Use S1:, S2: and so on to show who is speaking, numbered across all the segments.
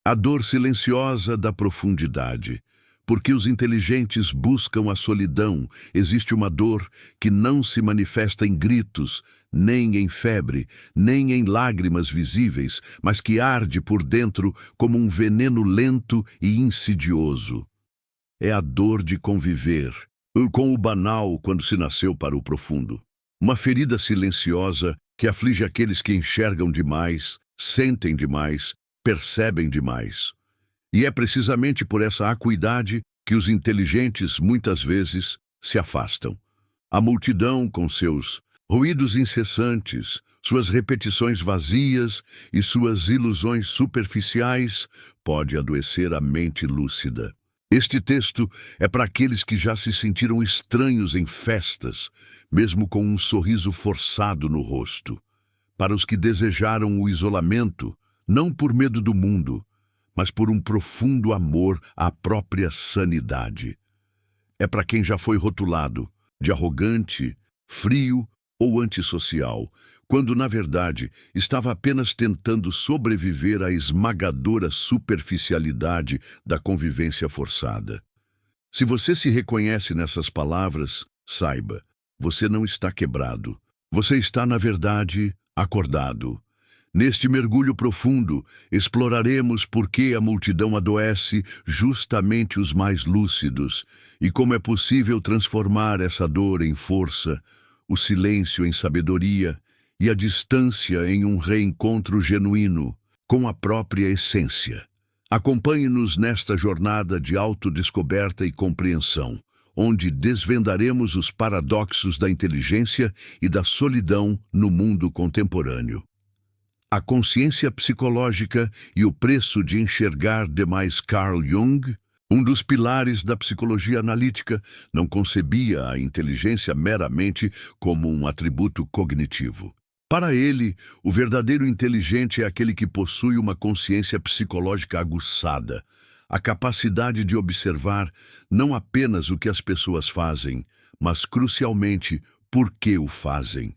S1: A dor silenciosa da profundidade. Porque os inteligentes buscam a solidão, existe uma dor que não se manifesta em gritos, nem em febre, nem em lágrimas visíveis, mas que arde por dentro como um veneno lento e insidioso. É a dor de conviver com o banal quando se nasceu para o profundo. Uma ferida silenciosa que aflige aqueles que enxergam demais, sentem demais, percebem demais. E é precisamente por essa acuidade que os inteligentes muitas vezes se afastam. A multidão, com seus ruídos incessantes, suas repetições vazias e suas ilusões superficiais, pode adoecer a mente lúcida. Este texto é para aqueles que já se sentiram estranhos em festas, mesmo com um sorriso forçado no rosto. Para os que desejaram o isolamento, não por medo do mundo, mas por um profundo amor à própria sanidade. É para quem já foi rotulado de arrogante, frio ou antissocial, quando, na verdade, estava apenas tentando sobreviver à esmagadora superficialidade da convivência forçada. Se você se reconhece nessas palavras, saiba, você não está quebrado. Você está, na verdade, acordado. Neste mergulho profundo, exploraremos por que a multidão adoece justamente os mais lúcidos e como é possível transformar essa dor em força, o silêncio em sabedoria e a distância em um reencontro genuíno com a própria essência. Acompanhe-nos nesta jornada de autodescoberta e compreensão, onde desvendaremos os paradoxos da inteligência e da solidão no mundo contemporâneo. A consciência psicológica e o preço de enxergar demais. Carl Jung, um dos pilares da psicologia analítica, não concebia a inteligência meramente como um atributo cognitivo. Para ele, o verdadeiro inteligente é aquele que possui uma consciência psicológica aguçada, a capacidade de observar não apenas o que as pessoas fazem, mas, crucialmente, por que o fazem.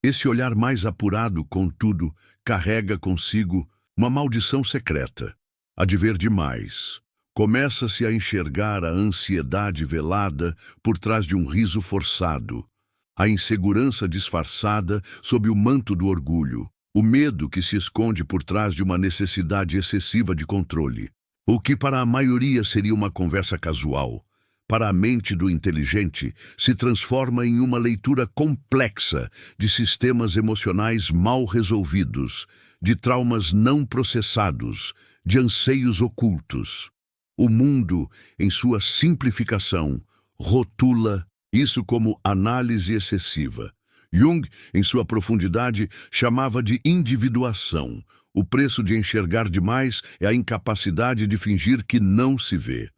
S1: Esse olhar mais apurado, contudo, carrega consigo uma maldição secreta, a de ver demais. Começa-se a enxergar a ansiedade velada por trás de um riso forçado, a insegurança disfarçada sob o manto do orgulho, o medo que se esconde por trás de uma necessidade excessiva de controle. O que para a maioria seria uma conversa casual, para a mente do inteligente, se transforma em uma leitura complexa de sistemas emocionais mal resolvidos, de traumas não processados, de anseios ocultos. O mundo, em sua simplificação, rotula isso como análise excessiva. Jung, em sua profundidade, chamava de individuação. O preço de enxergar demais é a incapacidade de fingir que não se vê.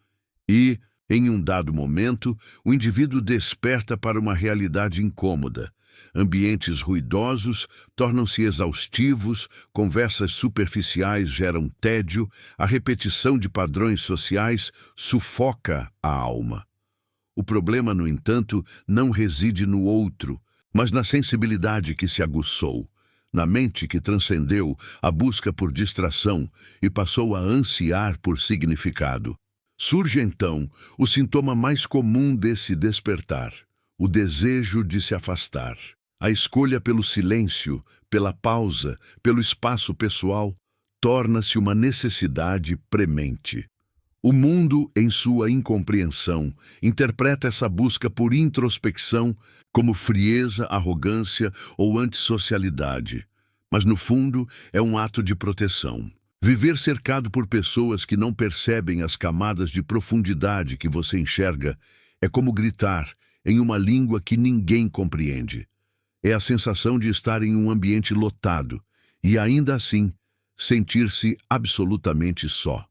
S1: E, em um dado momento, o indivíduo desperta para uma realidade incômoda. Ambientes ruidosos tornam-se exaustivos, conversas superficiais geram tédio, a repetição de padrões sociais sufoca a alma. O problema, no entanto, não reside no outro, mas na sensibilidade que se aguçou, na mente que transcendeu a busca por distração e passou a ansiar por significado. Surge, então, o sintoma mais comum desse despertar, o desejo de se afastar. A escolha pelo silêncio, pela pausa, pelo espaço pessoal, torna-se uma necessidade premente. O mundo, em sua incompreensão, interpreta essa busca por introspecção como frieza, arrogância ou antissocialidade, mas no fundo é um ato de proteção. Viver cercado por pessoas que não percebem as camadas de profundidade que você enxerga é como gritar em uma língua que ninguém compreende. É a sensação de estar em um ambiente lotado e, ainda assim, sentir-se absolutamente só.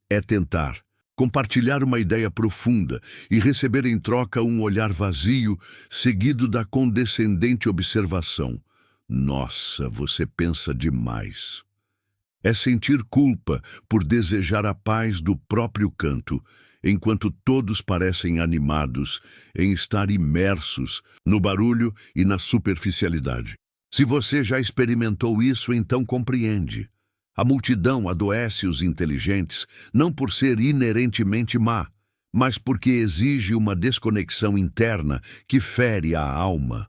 S1: É tentar compartilhar uma ideia profunda e receber em troca um olhar vazio, seguido da condescendente observação. Nossa, você pensa demais. É sentir culpa por desejar a paz do próprio canto, enquanto todos parecem animados em estar imersos no barulho e na superficialidade. Se você já experimentou isso, então compreende. A multidão adoece os inteligentes não por ser inerentemente má, mas porque exige uma desconexão interna que fere a alma.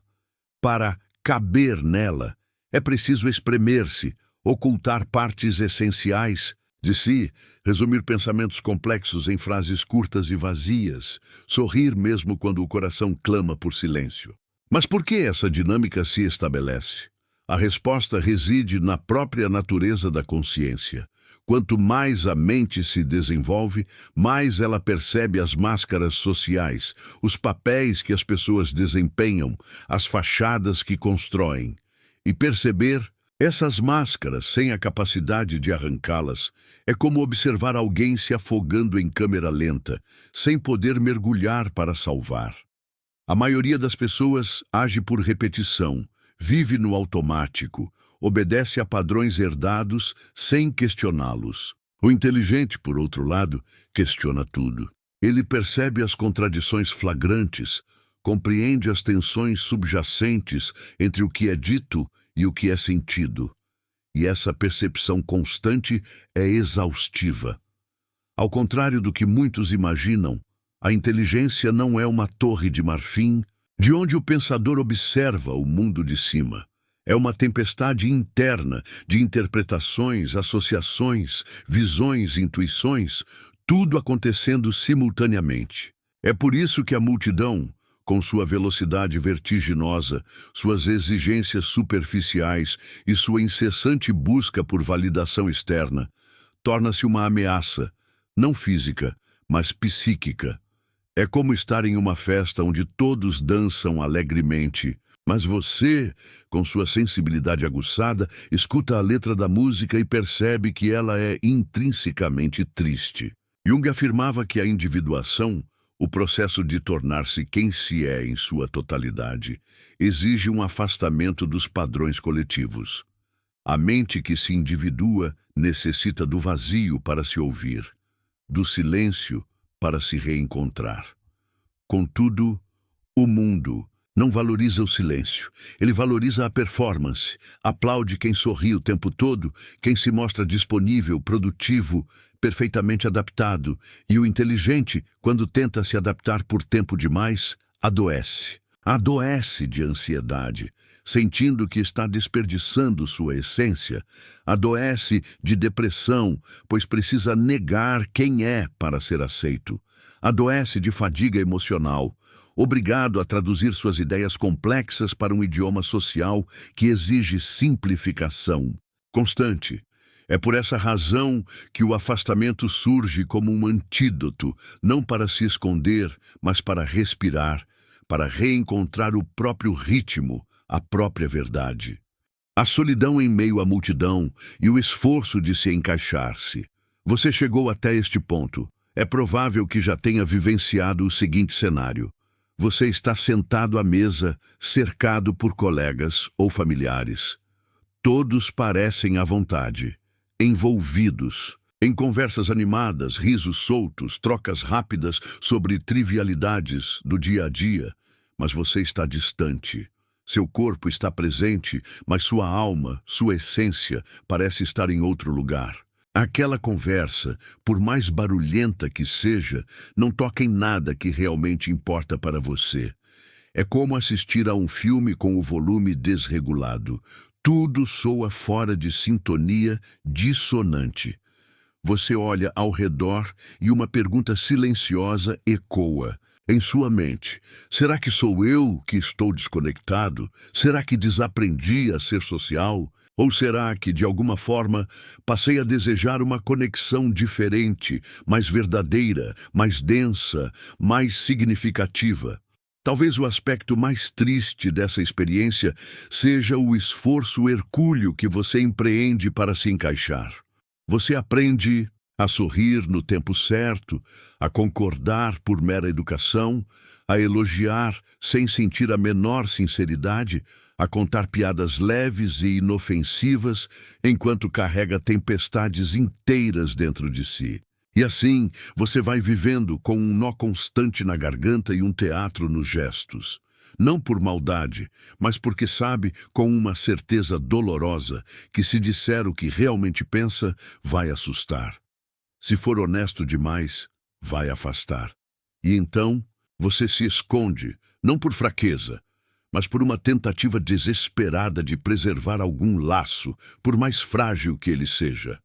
S1: Para caber nela, é preciso espremer-se, ocultar partes essenciais de si, resumir pensamentos complexos em frases curtas e vazias, sorrir mesmo quando o coração clama por silêncio. Mas por que essa dinâmica se estabelece? A resposta reside na própria natureza da consciência. Quanto mais a mente se desenvolve, mais ela percebe as máscaras sociais, os papéis que as pessoas desempenham, as fachadas que constroem. E perceber essas máscaras sem a capacidade de arrancá-las é como observar alguém se afogando em câmera lenta, sem poder mergulhar para salvar. A maioria das pessoas age por repetição, vive no automático, obedece a padrões herdados sem questioná-los. O inteligente, por outro lado, questiona tudo. Ele percebe as contradições flagrantes, compreende as tensões subjacentes entre o que é dito e o que é sentido. E essa percepção constante é exaustiva. Ao contrário do que muitos imaginam, a inteligência não é uma torre de marfim, de onde o pensador observa o mundo de cima. É uma tempestade interna de interpretações, associações, visões, intuições, tudo acontecendo simultaneamente. É por isso que a multidão, com sua velocidade vertiginosa, suas exigências superficiais e sua incessante busca por validação externa, torna-se uma ameaça, não física, mas psíquica. É como estar em uma festa onde todos dançam alegremente, mas você, com sua sensibilidade aguçada, escuta a letra da música e percebe que ela é intrinsecamente triste. Jung afirmava que a individuação, o processo de tornar-se quem se é em sua totalidade, exige um afastamento dos padrões coletivos. A mente que se individua necessita do vazio para se ouvir, do silêncio para se reencontrar. Contudo, o mundo não valoriza o silêncio. Ele valoriza a performance, aplaude quem sorri o tempo todo, quem se mostra disponível, produtivo, perfeitamente adaptado, e o inteligente, quando tenta se adaptar por tempo demais, adoece. Adoece de ansiedade, sentindo que está desperdiçando sua essência. Adoece de depressão, pois precisa negar quem é para ser aceito. Adoece de fadiga emocional, obrigado a traduzir suas ideias complexas para um idioma social que exige simplificação constante. É por essa razão que o afastamento surge como um antídoto, não para se esconder, mas para respirar, para reencontrar o próprio ritmo, a própria verdade. A solidão em meio à multidão e o esforço de se encaixar-se. Você chegou até este ponto. É provável que já tenha vivenciado o seguinte cenário. Você está sentado à mesa, cercado por colegas ou familiares. Todos parecem à vontade, envolvidos, em conversas animadas, risos soltos, trocas rápidas sobre trivialidades do dia a dia, mas você está distante. Seu corpo está presente, mas sua alma, sua essência, parece estar em outro lugar. Aquela conversa, por mais barulhenta que seja, não toca em nada que realmente importa para você. É como assistir a um filme com o volume desregulado. Tudo soa fora de sintonia, dissonante. Você olha ao redor e uma pergunta silenciosa ecoa em sua mente. Será que sou eu que estou desconectado? Será que desaprendi a ser social? Ou será que, de alguma forma, passei a desejar uma conexão diferente, mais verdadeira, mais densa, mais significativa? Talvez o aspecto mais triste dessa experiência seja o esforço hercúleo que você empreende para se encaixar. Você aprende a sorrir no tempo certo, a concordar por mera educação, a elogiar sem sentir a menor sinceridade, a contar piadas leves e inofensivas enquanto carrega tempestades inteiras dentro de si. E assim, você vai vivendo com um nó constante na garganta e um teatro nos gestos. não por maldade, mas porque sabe com uma certeza dolorosa que se disser o que realmente pensa, vai assustar. Se for honesto demais, vai afastar. E então, você se esconde, não por fraqueza, mas por uma tentativa desesperada de preservar algum laço, por mais frágil que ele seja.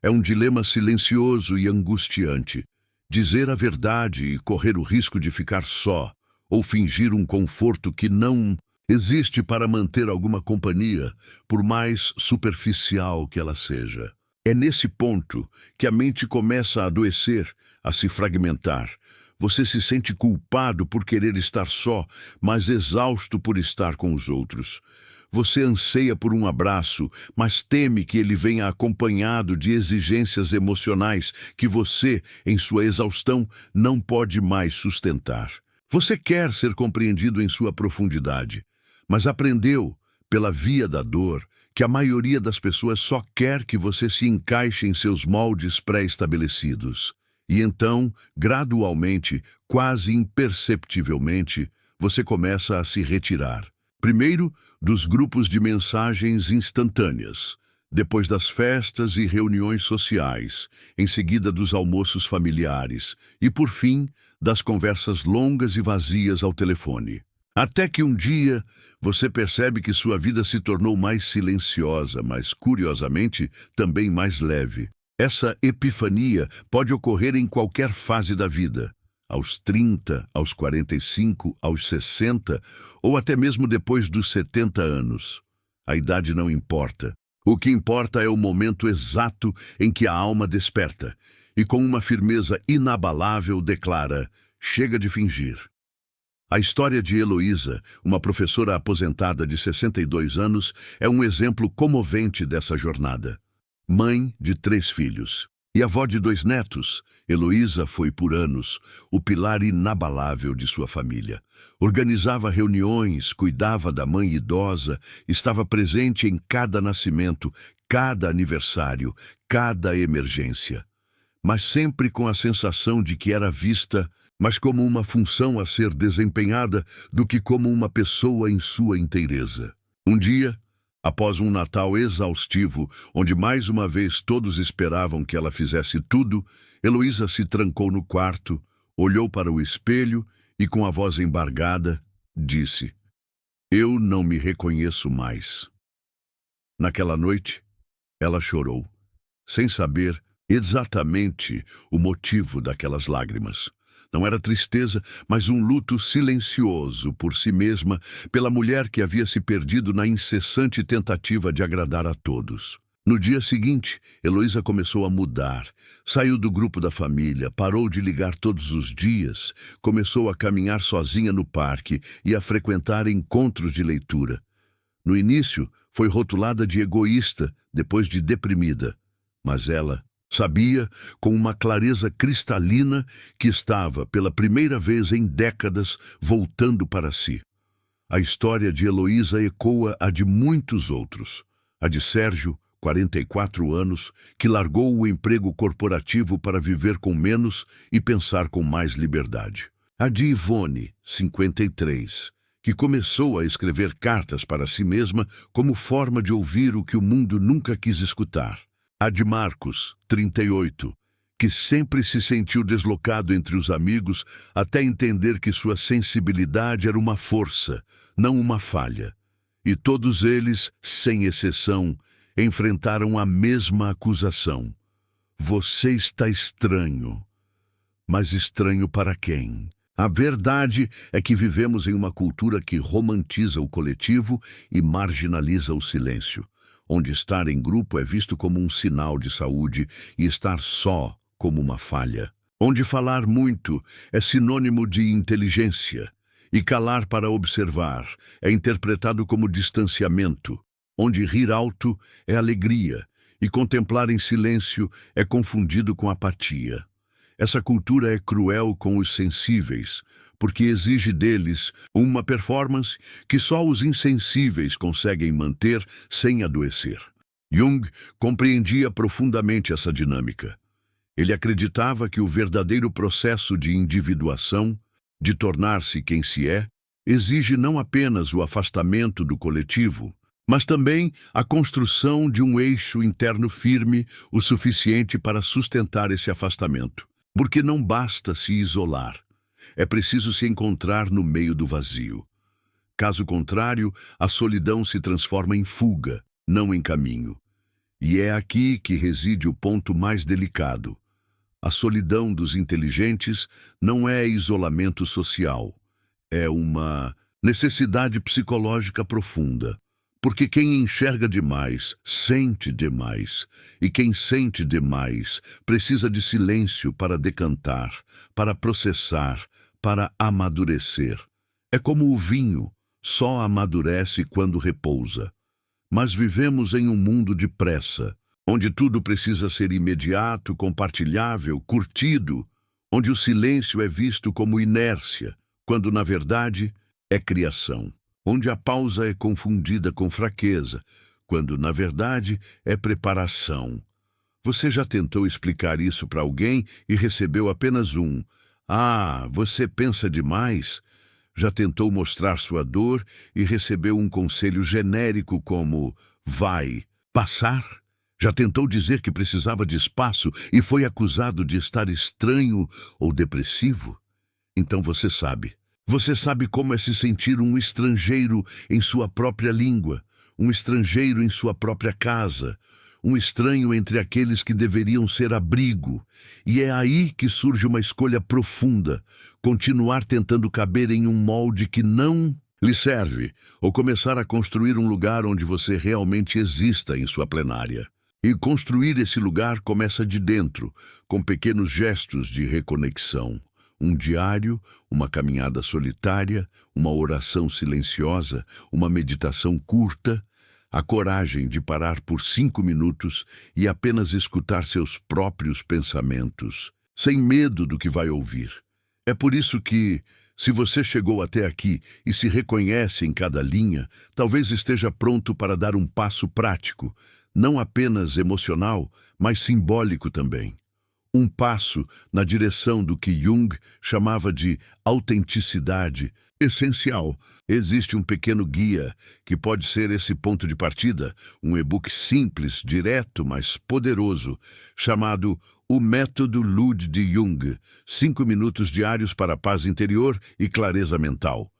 S1: É um dilema silencioso e angustiante. Dizer a verdade e correr o risco de ficar só, ou fingir um conforto que não existe para manter alguma companhia, por mais superficial que ela seja. É nesse ponto que a mente começa a adoecer, a se fragmentar. Você se sente culpado por querer estar só, mas exausto por estar com os outros. Você anseia por um abraço, mas teme que ele venha acompanhado de exigências emocionais que você, em sua exaustão, não pode mais sustentar. Você quer ser compreendido em sua profundidade, mas aprendeu, pela via da dor, que a maioria das pessoas só quer que você se encaixe em seus moldes pré-estabelecidos. E então, gradualmente, quase imperceptivelmente, você começa a se retirar. Primeiro, dos grupos de mensagens instantâneas, depois das festas e reuniões sociais, em seguida dos almoços familiares e, por fim, das conversas longas e vazias ao telefone. Até que um dia, você percebe que sua vida se tornou mais silenciosa, mas, curiosamente, também mais leve. Essa epifania pode ocorrer em qualquer fase da vida. Aos 30, aos 45, aos 60 ou até mesmo depois dos 70 anos. A idade não importa. O que importa é o momento exato em que a alma desperta e com uma firmeza inabalável declara: chega de fingir. A história de Heloísa, uma professora aposentada de 62 anos, é um exemplo comovente dessa jornada. Mãe de 3 filhos e avó de 2 netos, Heloísa foi por anos o pilar inabalável de sua família. Organizava reuniões, cuidava da mãe idosa, estava presente em cada nascimento, cada aniversário, cada emergência. Mas sempre com a sensação de que era vista mais como uma função a ser desempenhada do que como uma pessoa em sua inteireza. Um dia, após um Natal exaustivo, onde mais uma vez todos esperavam que ela fizesse tudo, Heloísa se trancou no quarto, olhou para o espelho e, com a voz embargada, disse: "Eu não me reconheço mais." Naquela noite, ela chorou, sem saber exatamente o motivo daquelas lágrimas. Não era tristeza, mas um luto silencioso por si mesma, pela mulher que havia se perdido na incessante tentativa de agradar a todos. No dia seguinte, Heloísa começou a mudar. Saiu do grupo da família, parou de ligar todos os dias, começou a caminhar sozinha no parque e a frequentar encontros de leitura. No início, foi rotulada de egoísta, depois de deprimida. Mas ela sabia, com uma clareza cristalina, que estava, pela primeira vez em décadas, voltando para si. A história de Heloísa ecoa a de muitos outros. A de Sérgio, 44 anos, que largou o emprego corporativo para viver com menos e pensar com mais liberdade. A de Ivone, 53, que começou a escrever cartas para si mesma como forma de ouvir o que o mundo nunca quis escutar. A de Marcos, 38, que sempre se sentiu deslocado entre os amigos até entender que sua sensibilidade era uma força, não uma falha. E todos eles, sem exceção, enfrentaram a mesma acusação. Você está estranho. Mas estranho para quem? A verdade é que vivemos em uma cultura que romantiza o coletivo e marginaliza o silêncio, onde estar em grupo é visto como um sinal de saúde e estar só como uma falha, onde falar muito é sinônimo de inteligência e calar para observar é interpretado como distanciamento, onde rir alto é alegria e contemplar em silêncio é confundido com apatia. Essa cultura é cruel com os sensíveis, porque exige deles uma performance que só os insensíveis conseguem manter sem adoecer. Jung compreendia profundamente essa dinâmica. Ele acreditava que o verdadeiro processo de individuação, de tornar-se quem se é, exige não apenas o afastamento do coletivo, mas também a construção de um eixo interno firme o suficiente para sustentar esse afastamento. Porque não basta se isolar, é preciso se encontrar no meio do vazio. Caso contrário, a solidão se transforma em fuga, não em caminho. E é aqui que reside o ponto mais delicado. A solidão dos inteligentes não é isolamento social, é uma necessidade psicológica profunda. Porque quem enxerga demais, sente demais, e quem sente demais precisa de silêncio para decantar, para processar, para amadurecer. É como o vinho, só amadurece quando repousa. Mas vivemos em um mundo de pressa, onde tudo precisa ser imediato, compartilhável, curtido, onde o silêncio é visto como inércia, quando na verdade é criação, onde a pausa é confundida com fraqueza, quando na verdade é preparação. Você já tentou explicar isso para alguém e recebeu apenas um "Ah, você pensa demais"? Já tentou mostrar sua dor e recebeu um conselho genérico como "vai passar"? Já tentou dizer que precisava de espaço e foi acusado de estar estranho ou depressivo? Então você sabe. Você sabe como é se sentir um estrangeiro em sua própria língua, um estrangeiro em sua própria casa, um estranho entre aqueles que deveriam ser abrigo. E é aí que surge uma escolha profunda: continuar tentando caber em um molde que não lhe serve, ou começar a construir um lugar onde você realmente exista em sua plenária. E construir esse lugar começa de dentro, com pequenos gestos de reconexão. Um diário, uma caminhada solitária, uma oração silenciosa, uma meditação curta, a coragem de parar por 5 minutos e apenas escutar seus próprios pensamentos, sem medo do que vai ouvir. É por isso que, se você chegou até aqui e se reconhece em cada linha, talvez esteja pronto para dar um passo prático, não apenas emocional, mas simbólico também. Um passo na direção do que Jung chamava de autenticidade essencial. Existe um pequeno guia que pode ser esse ponto de partida, um e-book simples, direto, mas poderoso, chamado O Método Lud de Jung, 5 minutos diários para a paz interior e clareza mental.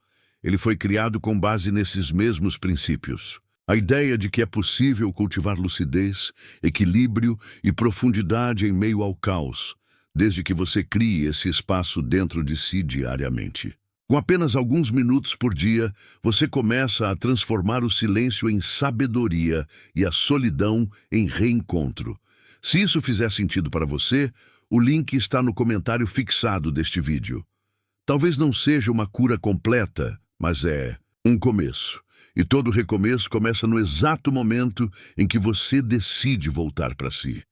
S1: Ele foi criado com base nesses mesmos princípios. A ideia de que é possível cultivar lucidez, equilíbrio e profundidade em meio ao caos, desde que você crie esse espaço dentro de si diariamente. Com apenas alguns minutos por dia, você começa a transformar o silêncio em sabedoria e a solidão em reencontro. Se isso fizer sentido para você, o link está no comentário fixado deste vídeo. Talvez não seja uma cura completa, mas é um começo. E todo recomeço começa no exato momento em que você decide voltar para si.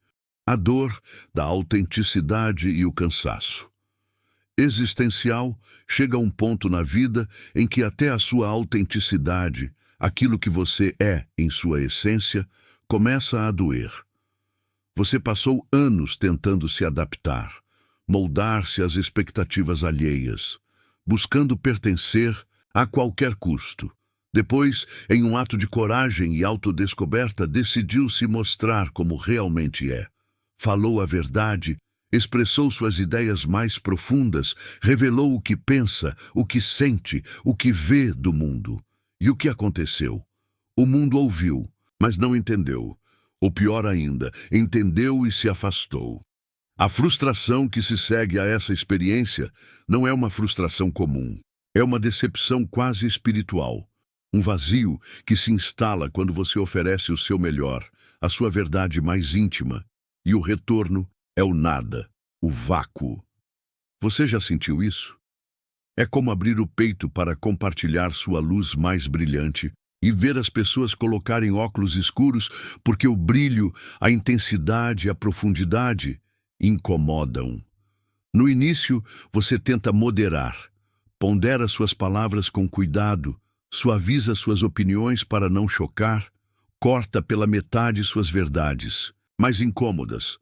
S1: A dor da autenticidade e o cansaço existencial chega a um ponto na vida em que até a sua autenticidade, aquilo que você é em sua essência, começa a doer. Você passou anos tentando se adaptar, moldar-se às expectativas alheias, buscando pertencer a qualquer custo. Depois, em um ato de coragem e autodescoberta, decidiu se mostrar como realmente é. Falou a verdade, expressou suas ideias mais profundas, revelou o que pensa, o que sente, o que vê do mundo. E o que aconteceu? O mundo ouviu, mas não entendeu. Ou pior ainda, entendeu e se afastou. A frustração que se segue a essa experiência não é uma frustração comum. É uma decepção quase espiritual. Um vazio que se instala quando você oferece o seu melhor, a sua verdade mais íntima, e o retorno é o nada, o vácuo. Você já sentiu isso? É como abrir o peito para compartilhar sua luz mais brilhante e ver as pessoas colocarem óculos escuros porque o brilho, a intensidade e a profundidade incomodam. No início, você tenta moderar, pondera suas palavras com cuidado, suaviza suas opiniões para não chocar, corta pela metade suas verdades, mais incômodas,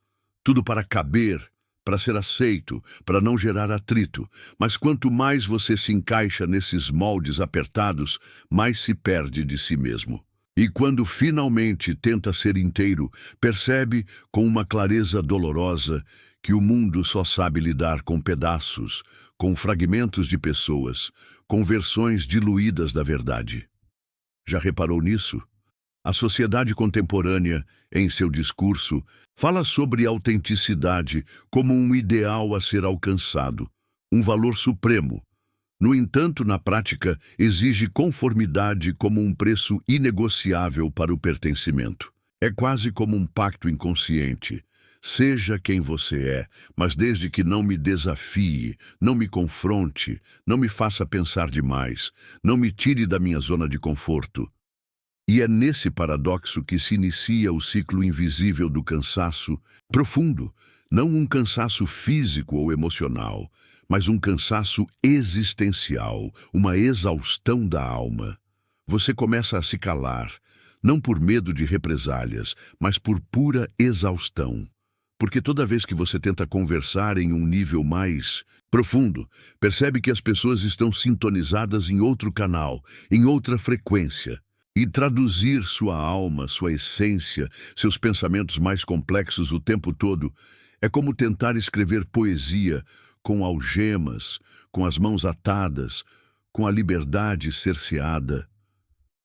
S1: tudo para caber, para ser aceito, para não gerar atrito. Mas quanto mais você se encaixa nesses moldes apertados, mais se perde de si mesmo. E quando finalmente tenta ser inteiro, percebe com uma clareza dolorosa que o mundo só sabe lidar com pedaços, com fragmentos de pessoas, com versões diluídas da verdade. Já reparou nisso? A sociedade contemporânea, em seu discurso, fala sobre autenticidade como um ideal a ser alcançado, um valor supremo. No entanto, na prática, exige conformidade como um preço inegociável para o pertencimento. É quase como um pacto inconsciente. Seja quem você é, mas desde que não me desafie, não me confronte, não me faça pensar demais, não me tire da minha zona de conforto. E é nesse paradoxo que se inicia o ciclo invisível do cansaço profundo, não um cansaço físico ou emocional, mas um cansaço existencial, uma exaustão da alma. Você começa a se calar, não por medo de represálias, mas por pura exaustão. Porque toda vez que você tenta conversar em um nível mais profundo, percebe que as pessoas estão sintonizadas em outro canal, em outra frequência. E traduzir sua alma, sua essência, seus pensamentos mais complexos o tempo todo, é como tentar escrever poesia com algemas, com as mãos atadas, com a liberdade cerceada.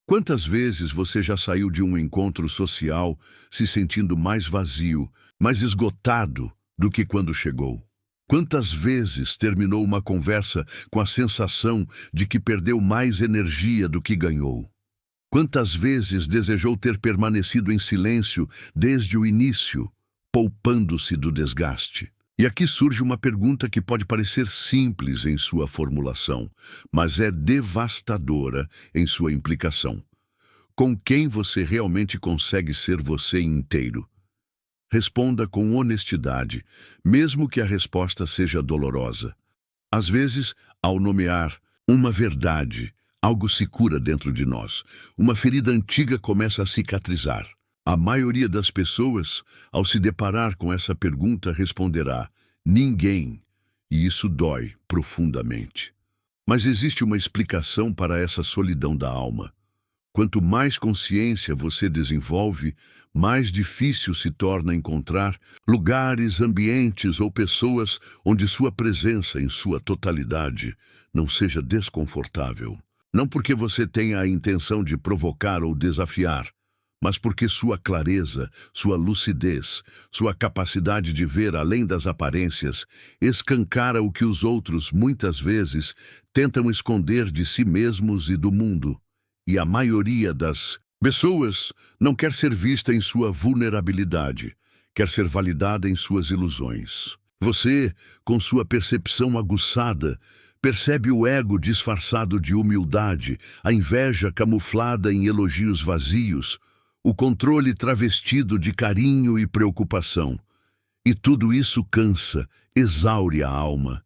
S1: Quantas vezes você já saiu de um encontro social se sentindo mais vazio, mais esgotado do que quando chegou? Quantas vezes terminou uma conversa com a sensação de que perdeu mais energia do que ganhou? Quantas vezes desejou ter permanecido em silêncio desde o início, poupando-se do desgaste? E aqui surge uma pergunta que pode parecer simples em sua formulação, mas é devastadora em sua implicação. Com quem você realmente consegue ser você inteiro? Responda com honestidade, mesmo que a resposta seja dolorosa. Às vezes, ao nomear uma verdade, algo se cura dentro de nós. Uma ferida antiga começa a cicatrizar. A maioria das pessoas, ao se deparar com essa pergunta, responderá: ninguém. E isso dói profundamente. Mas existe uma explicação para essa solidão da alma. Quanto mais consciência você desenvolve, mais difícil se torna encontrar lugares, ambientes ou pessoas onde sua presença em sua totalidade não seja desconfortável. Não porque você tenha a intenção de provocar ou desafiar, mas porque sua clareza, sua lucidez, sua capacidade de ver além das aparências escancara o que os outros, muitas vezes, tentam esconder de si mesmos e do mundo. E a maioria das pessoas não quer ser vista em sua vulnerabilidade, quer ser validada em suas ilusões. Você, com sua percepção aguçada, percebe o ego disfarçado de humildade, a inveja camuflada em elogios vazios, o controle travestido de carinho e preocupação. E tudo isso cansa, exaure a alma,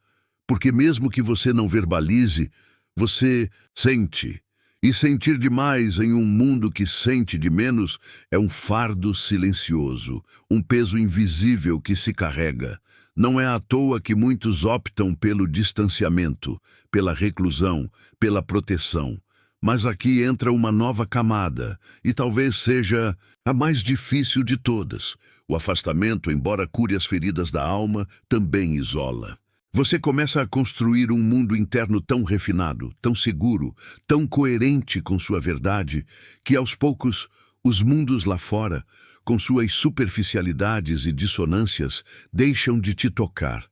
S1: porque mesmo que você não verbalize, você sente. E sentir demais em um mundo que sente de menos é um fardo silencioso, um peso invisível que se carrega. Não é à toa que muitos optam pelo distanciamento, pela reclusão, pela proteção. Mas aqui entra uma nova camada, e talvez seja a mais difícil de todas. O afastamento, embora cure as feridas da alma, também isola. Você começa a construir um mundo interno tão refinado, tão seguro, tão coerente com sua verdade, que aos poucos os mundos lá fora, com suas superficialidades e dissonâncias, deixam de te tocar.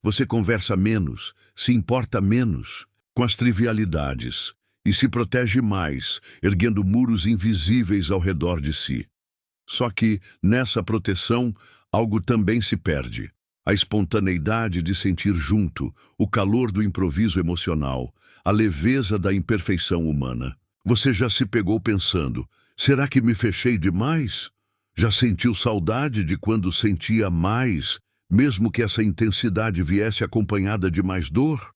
S1: Você conversa menos, se importa menos com as trivialidades e se protege mais, erguendo muros invisíveis ao redor de si. Só que, nessa proteção, algo também se perde. A espontaneidade de sentir junto, o calor do improviso emocional, a leveza da imperfeição humana. Você já se pegou pensando, será que me fechei demais? Já sentiu saudade de quando sentia mais, mesmo que essa intensidade viesse acompanhada de mais dor?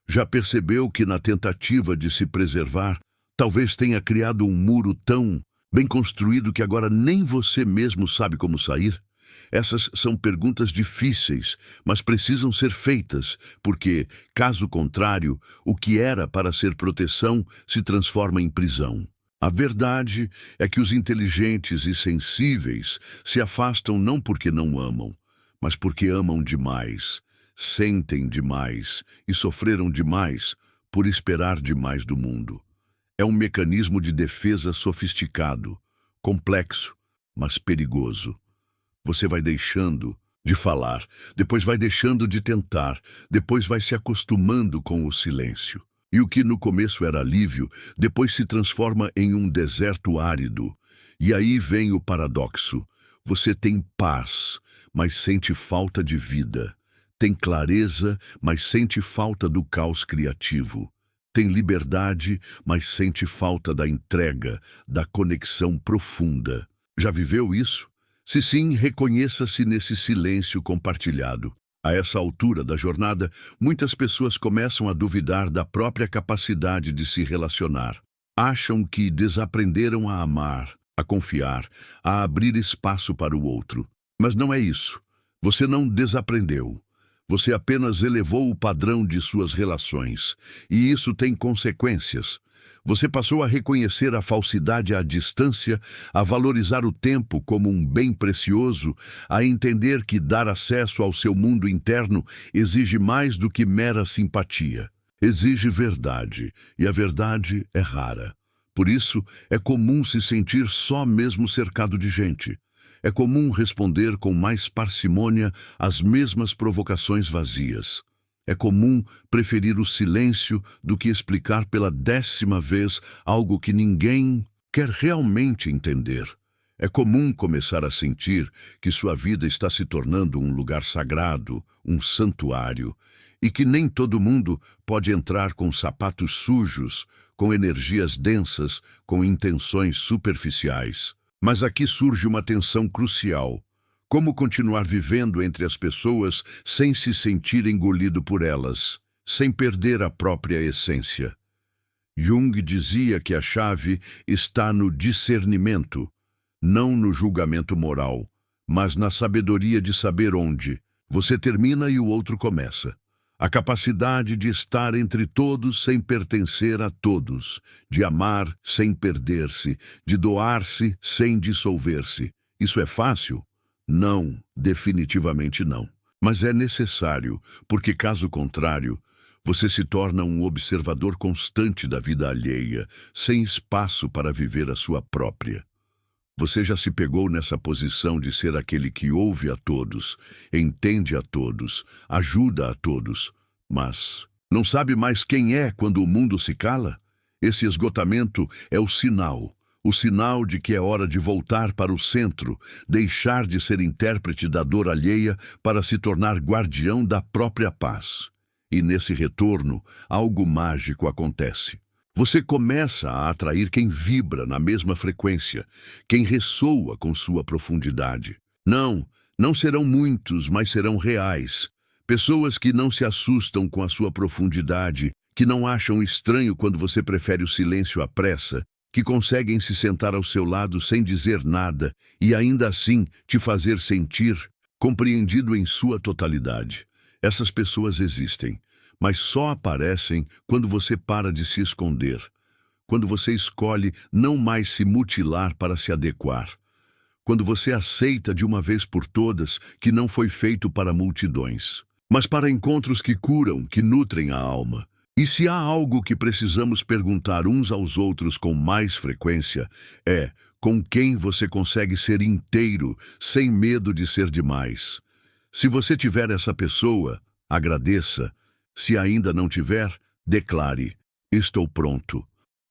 S1: Já percebeu que na tentativa de se preservar, talvez tenha criado um muro tão bem construído que agora nem você mesmo sabe como sair? Essas são perguntas difíceis, mas precisam ser feitas, porque, caso contrário, o que era para ser proteção se transforma em prisão. A verdade é que os inteligentes e sensíveis se afastam não porque não amam, mas porque amam demais, sentem demais e sofreram demais por esperar demais do mundo. É um mecanismo de defesa sofisticado, complexo, mas perigoso. Você vai deixando de falar, depois vai deixando de tentar, depois vai se acostumando com o silêncio. E o que no começo era alívio, depois se transforma em um deserto árido. E aí vem o paradoxo. Você tem paz, mas sente falta de vida. Tem clareza, mas sente falta do caos criativo. Tem liberdade, mas sente falta da entrega, da conexão profunda. Já viveu isso? Se sim, reconheça-se nesse silêncio compartilhado. A essa altura da jornada, muitas pessoas começam a duvidar da própria capacidade de se relacionar. Acham que desaprenderam a amar, a confiar, a abrir espaço para o outro. Mas não é isso. Você não desaprendeu. Você apenas elevou o padrão de suas relações. E isso tem consequências. Você passou a reconhecer a falsidade à distância, a valorizar o tempo como um bem precioso, a entender que dar acesso ao seu mundo interno exige mais do que mera simpatia. Exige verdade, e a verdade é rara. Por isso, é comum se sentir só mesmo cercado de gente. É comum responder com mais parcimônia às mesmas provocações vazias. É comum preferir o silêncio do que explicar pela 10ª vez algo que ninguém quer realmente entender. É comum começar a sentir que sua vida está se tornando um lugar sagrado, um santuário, e que nem todo mundo pode entrar com sapatos sujos, com energias densas, com intenções superficiais. Mas aqui surge uma tensão crucial. Como continuar vivendo entre as pessoas sem se sentir engolido por elas, sem perder a própria essência? Jung dizia que a chave está no discernimento, não no julgamento moral, mas na sabedoria de saber onde você termina e o outro começa. A capacidade de estar entre todos sem pertencer a todos, de amar sem perder-se, de doar-se sem dissolver-se. Isso é fácil? Não, definitivamente não. Mas é necessário, porque caso contrário, você se torna um observador constante da vida alheia, sem espaço para viver a sua própria. Você já se pegou nessa posição de ser aquele que ouve a todos, entende a todos, ajuda a todos, mas não sabe mais quem é quando o mundo se cala? Esse esgotamento é o sinal de que é hora de voltar para o centro, deixar de ser intérprete da dor alheia para se tornar guardião da própria paz. E nesse retorno, algo mágico acontece. Você começa a atrair quem vibra na mesma frequência, quem ressoa com sua profundidade. Não serão muitos, mas serão reais. Pessoas que não se assustam com a sua profundidade, que não acham estranho quando você prefere o silêncio à pressa, que conseguem se sentar ao seu lado sem dizer nada e ainda assim te fazer sentir compreendido em sua totalidade. Essas pessoas existem, mas só aparecem quando você para de se esconder, quando você escolhe não mais se mutilar para se adequar, quando você aceita de uma vez por todas que não foi feito para multidões, mas para encontros que curam, que nutrem a alma. E se há algo que precisamos perguntar uns aos outros com mais frequência, é com quem você consegue ser inteiro, sem medo de ser demais. Se você tiver essa pessoa, agradeça. Se ainda não tiver, declare: estou pronto.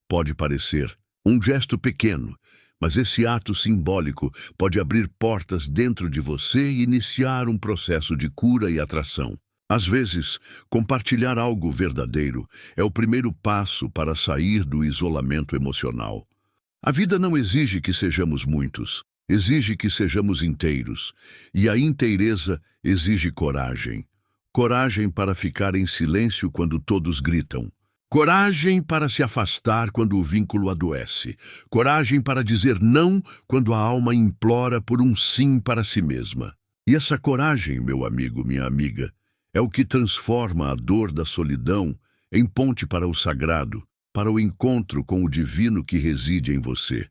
S1: Pode parecer um gesto pequeno, mas esse ato simbólico pode abrir portas dentro de você e iniciar um processo de cura e atração. Às vezes, compartilhar algo verdadeiro é o primeiro passo para sair do isolamento emocional. A vida não exige que sejamos muitos, exige que sejamos inteiros, e a inteireza exige coragem. Coragem para ficar em silêncio quando todos gritam. Coragem para se afastar quando o vínculo adoece. Coragem para dizer não quando a alma implora por um sim para si mesma. E essa coragem, meu amigo, minha amiga, é o que transforma a dor da solidão em ponte para o sagrado, para o encontro com o divino que reside em você.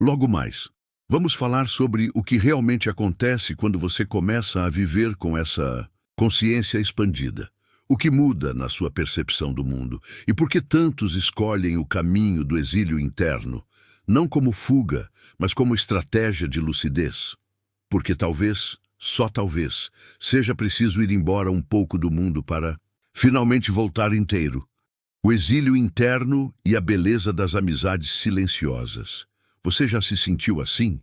S1: Logo mais, vamos falar sobre o que realmente acontece quando você começa a viver com essa consciência expandida. O que muda na sua percepção do mundo e por que tantos escolhem o caminho do exílio interno, não como fuga, mas como estratégia de lucidez. Porque talvez, só talvez, seja preciso ir embora um pouco do mundo para finalmente voltar inteiro. O exílio interno e a beleza das amizades silenciosas. Você já se sentiu assim?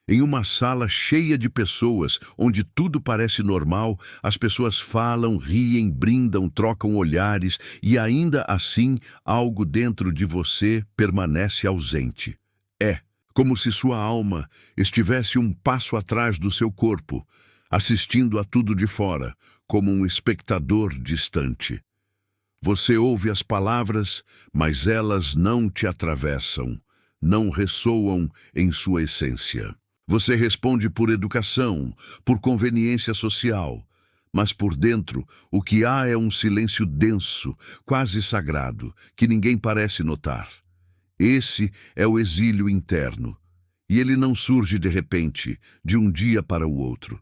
S1: Em uma sala cheia de pessoas, onde tudo parece normal, as pessoas falam, riem, brindam, trocam olhares e ainda assim algo dentro de você permanece ausente. É como se sua alma estivesse um passo atrás do seu corpo, assistindo a tudo de fora, como um espectador distante. Você ouve as palavras, mas elas não te atravessam, não ressoam em sua essência. Você responde por educação, por conveniência social, mas por dentro o que há é um silêncio denso, quase sagrado, que ninguém parece notar. Esse é o exílio interno, e ele não surge de repente, de um dia para o outro.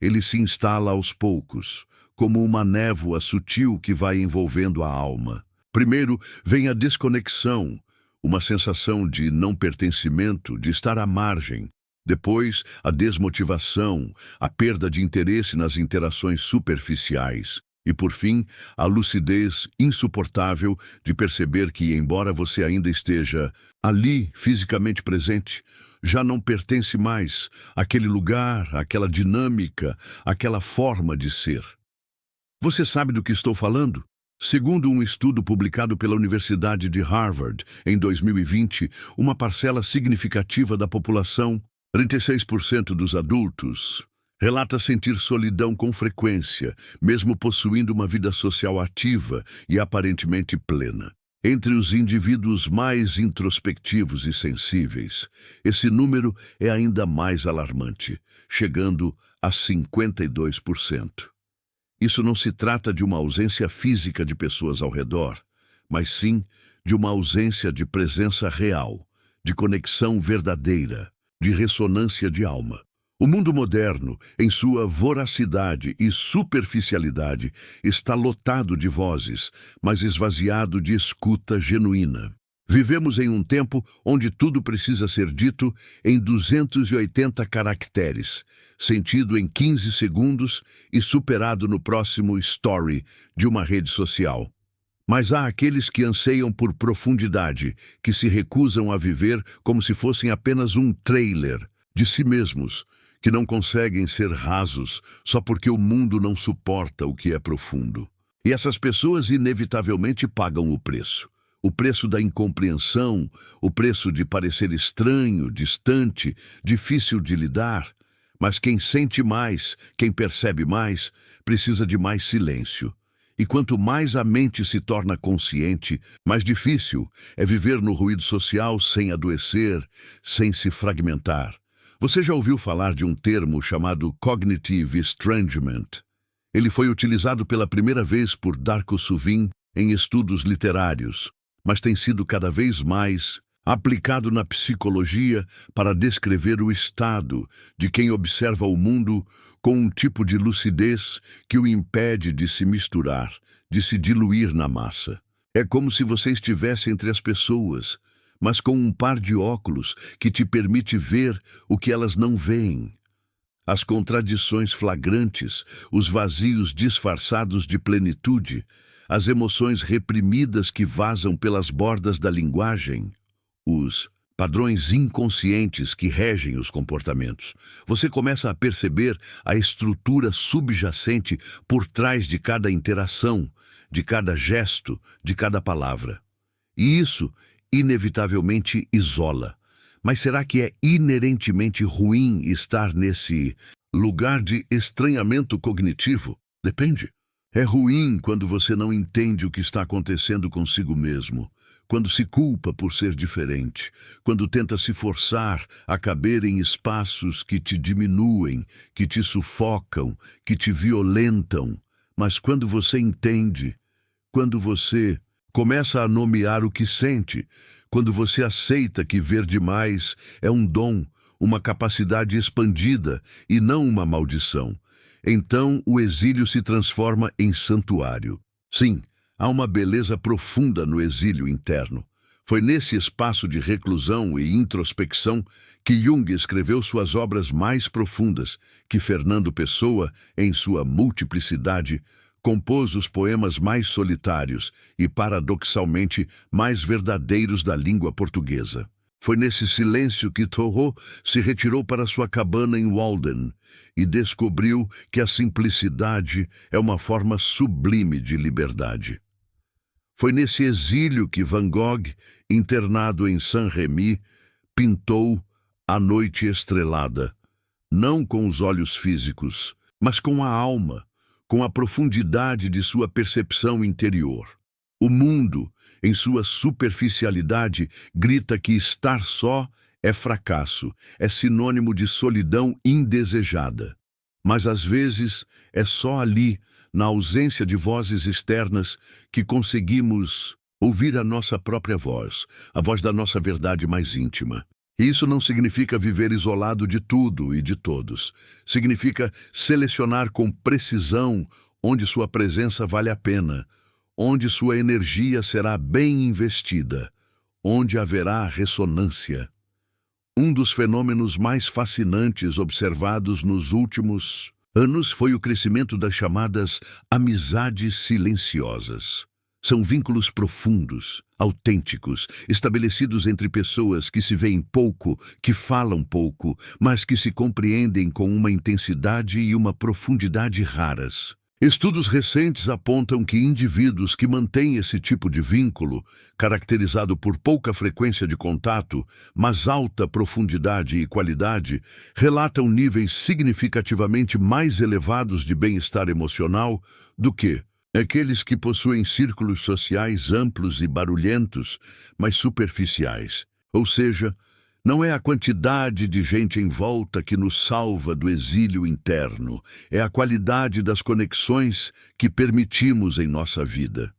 S1: Ele se instala aos poucos, como uma névoa sutil que vai envolvendo a alma. Primeiro vem a desconexão, uma sensação de não pertencimento, de estar à margem. Depois, a desmotivação, a perda de interesse nas interações superficiais. E, por fim, a lucidez insuportável de perceber que, embora você ainda esteja ali, fisicamente presente, já não pertence mais àquele lugar, àquela dinâmica, àquela forma de ser. Você sabe do que estou falando? Segundo um estudo publicado pela Universidade de Harvard em 2020, uma parcela significativa da população, 36% dos adultos, relata sentir solidão com frequência, mesmo possuindo uma vida social ativa e aparentemente plena. Entre os indivíduos mais introspectivos e sensíveis, esse número é ainda mais alarmante, chegando a 52%. Isso não se trata de uma ausência física de pessoas ao redor, mas sim de uma ausência de presença real, de conexão verdadeira, de ressonância de alma. O mundo moderno, em sua voracidade e superficialidade, está lotado de vozes, mas esvaziado de escuta genuína. Vivemos em um tempo onde tudo precisa ser dito em 280 caracteres, sentido em 15 segundos e superado no próximo story de uma rede social. Mas há aqueles que anseiam por profundidade, que se recusam a viver como se fossem apenas um trailer de si mesmos, que não conseguem ser rasos só porque o mundo não suporta o que é profundo. E essas pessoas inevitavelmente pagam o preço. O preço da incompreensão, o preço de parecer estranho, distante, difícil de lidar. Mas quem sente mais, quem percebe mais, precisa de mais silêncio. E quanto mais a mente se torna consciente, mais difícil é viver no ruído social sem adoecer, sem se fragmentar. Você já ouviu falar de um termo chamado Cognitive Estrangement? Ele foi utilizado pela primeira vez por Darko Suvin em estudos literários, mas tem sido cada vez mais aplicado na psicologia para descrever o estado de quem observa o mundo com um tipo de lucidez que o impede de se misturar, de se diluir na massa. É como se você estivesse entre as pessoas, mas com um par de óculos que te permite ver o que elas não veem. As contradições flagrantes, os vazios disfarçados de plenitude, as emoções reprimidas que vazam pelas bordas da linguagem, os padrões inconscientes que regem os comportamentos. Você começa a perceber a estrutura subjacente por trás de cada interação, de cada gesto, de cada palavra. E isso, inevitavelmente, isola. Mas será que é inerentemente ruim estar nesse lugar de estranhamento cognitivo? Depende. É ruim quando você não entende o que está acontecendo consigo mesmo, quando se culpa por ser diferente, quando tenta se forçar a caber em espaços que te diminuem, que te sufocam, que te violentam. Mas quando você entende, quando você começa a nomear o que sente, quando você aceita que ver demais é um dom, uma capacidade expandida e não uma maldição, então o exílio se transforma em santuário. Sim, há uma beleza profunda no exílio interno. Foi nesse espaço de reclusão e introspecção que Jung escreveu suas obras mais profundas, que Fernando Pessoa, em sua multiplicidade, compôs os poemas mais solitários e, paradoxalmente, mais verdadeiros da língua portuguesa. Foi nesse silêncio que Thoreau se retirou para sua cabana em Walden e descobriu que a simplicidade é uma forma sublime de liberdade. Foi nesse exílio que Van Gogh, internado em Saint-Rémy, pintou A Noite Estrelada, não com os olhos físicos, mas com a alma, com a profundidade de sua percepção interior. O mundo, em sua superficialidade, grita que estar só é fracasso, é sinônimo de solidão indesejada. Mas às vezes é só ali, na ausência de vozes externas, que conseguimos ouvir a nossa própria voz, a voz da nossa verdade mais íntima. E isso não significa viver isolado de tudo e de todos. Significa selecionar com precisão onde sua presença vale a pena, onde sua energia será bem investida, onde haverá ressonância. Um dos fenômenos mais fascinantes observados nos últimos anos foi o crescimento das chamadas amizades silenciosas. São vínculos profundos, autênticos, estabelecidos entre pessoas que se veem pouco, que falam pouco, mas que se compreendem com uma intensidade e uma profundidade raras. Estudos recentes apontam que indivíduos que mantêm esse tipo de vínculo, caracterizado por pouca frequência de contato, mas alta profundidade e qualidade, relatam níveis significativamente mais elevados de bem-estar emocional do que aqueles que possuem círculos sociais amplos e barulhentos, mas superficiais. Ou seja, não é a quantidade de gente em volta que nos salva do exílio interno, é a qualidade das conexões que permitimos em nossa vida.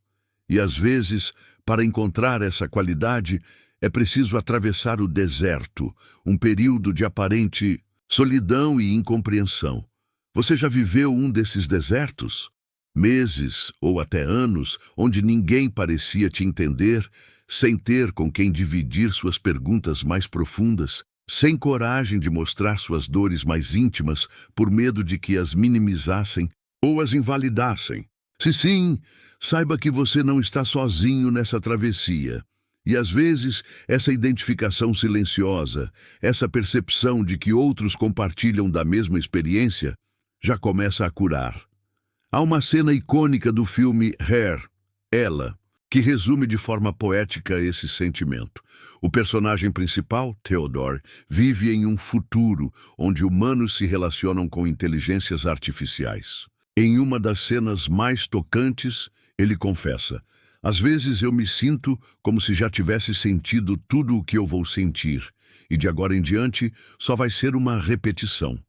S1: E às vezes, para encontrar essa qualidade, é preciso atravessar o deserto, um período de aparente solidão e incompreensão. Você já viveu um desses desertos? Meses ou até anos onde ninguém parecia te entender, sem ter com quem dividir suas perguntas mais profundas, sem coragem de mostrar suas dores mais íntimas por medo de que as minimizassem ou as invalidassem. Se sim, saiba que você não está sozinho nessa travessia. E às vezes, essa identificação silenciosa, essa percepção de que outros compartilham da mesma experiência, já começa a curar. Há uma cena icônica do filme Hair, Ela, que resume de forma poética esse sentimento. O personagem principal, Theodore, vive em um futuro onde humanos se relacionam com inteligências artificiais. Em uma das cenas mais tocantes, ele confessa: "Às vezes eu me sinto como se já tivesse sentido tudo o que eu vou sentir, e de agora em diante só vai ser uma repetição."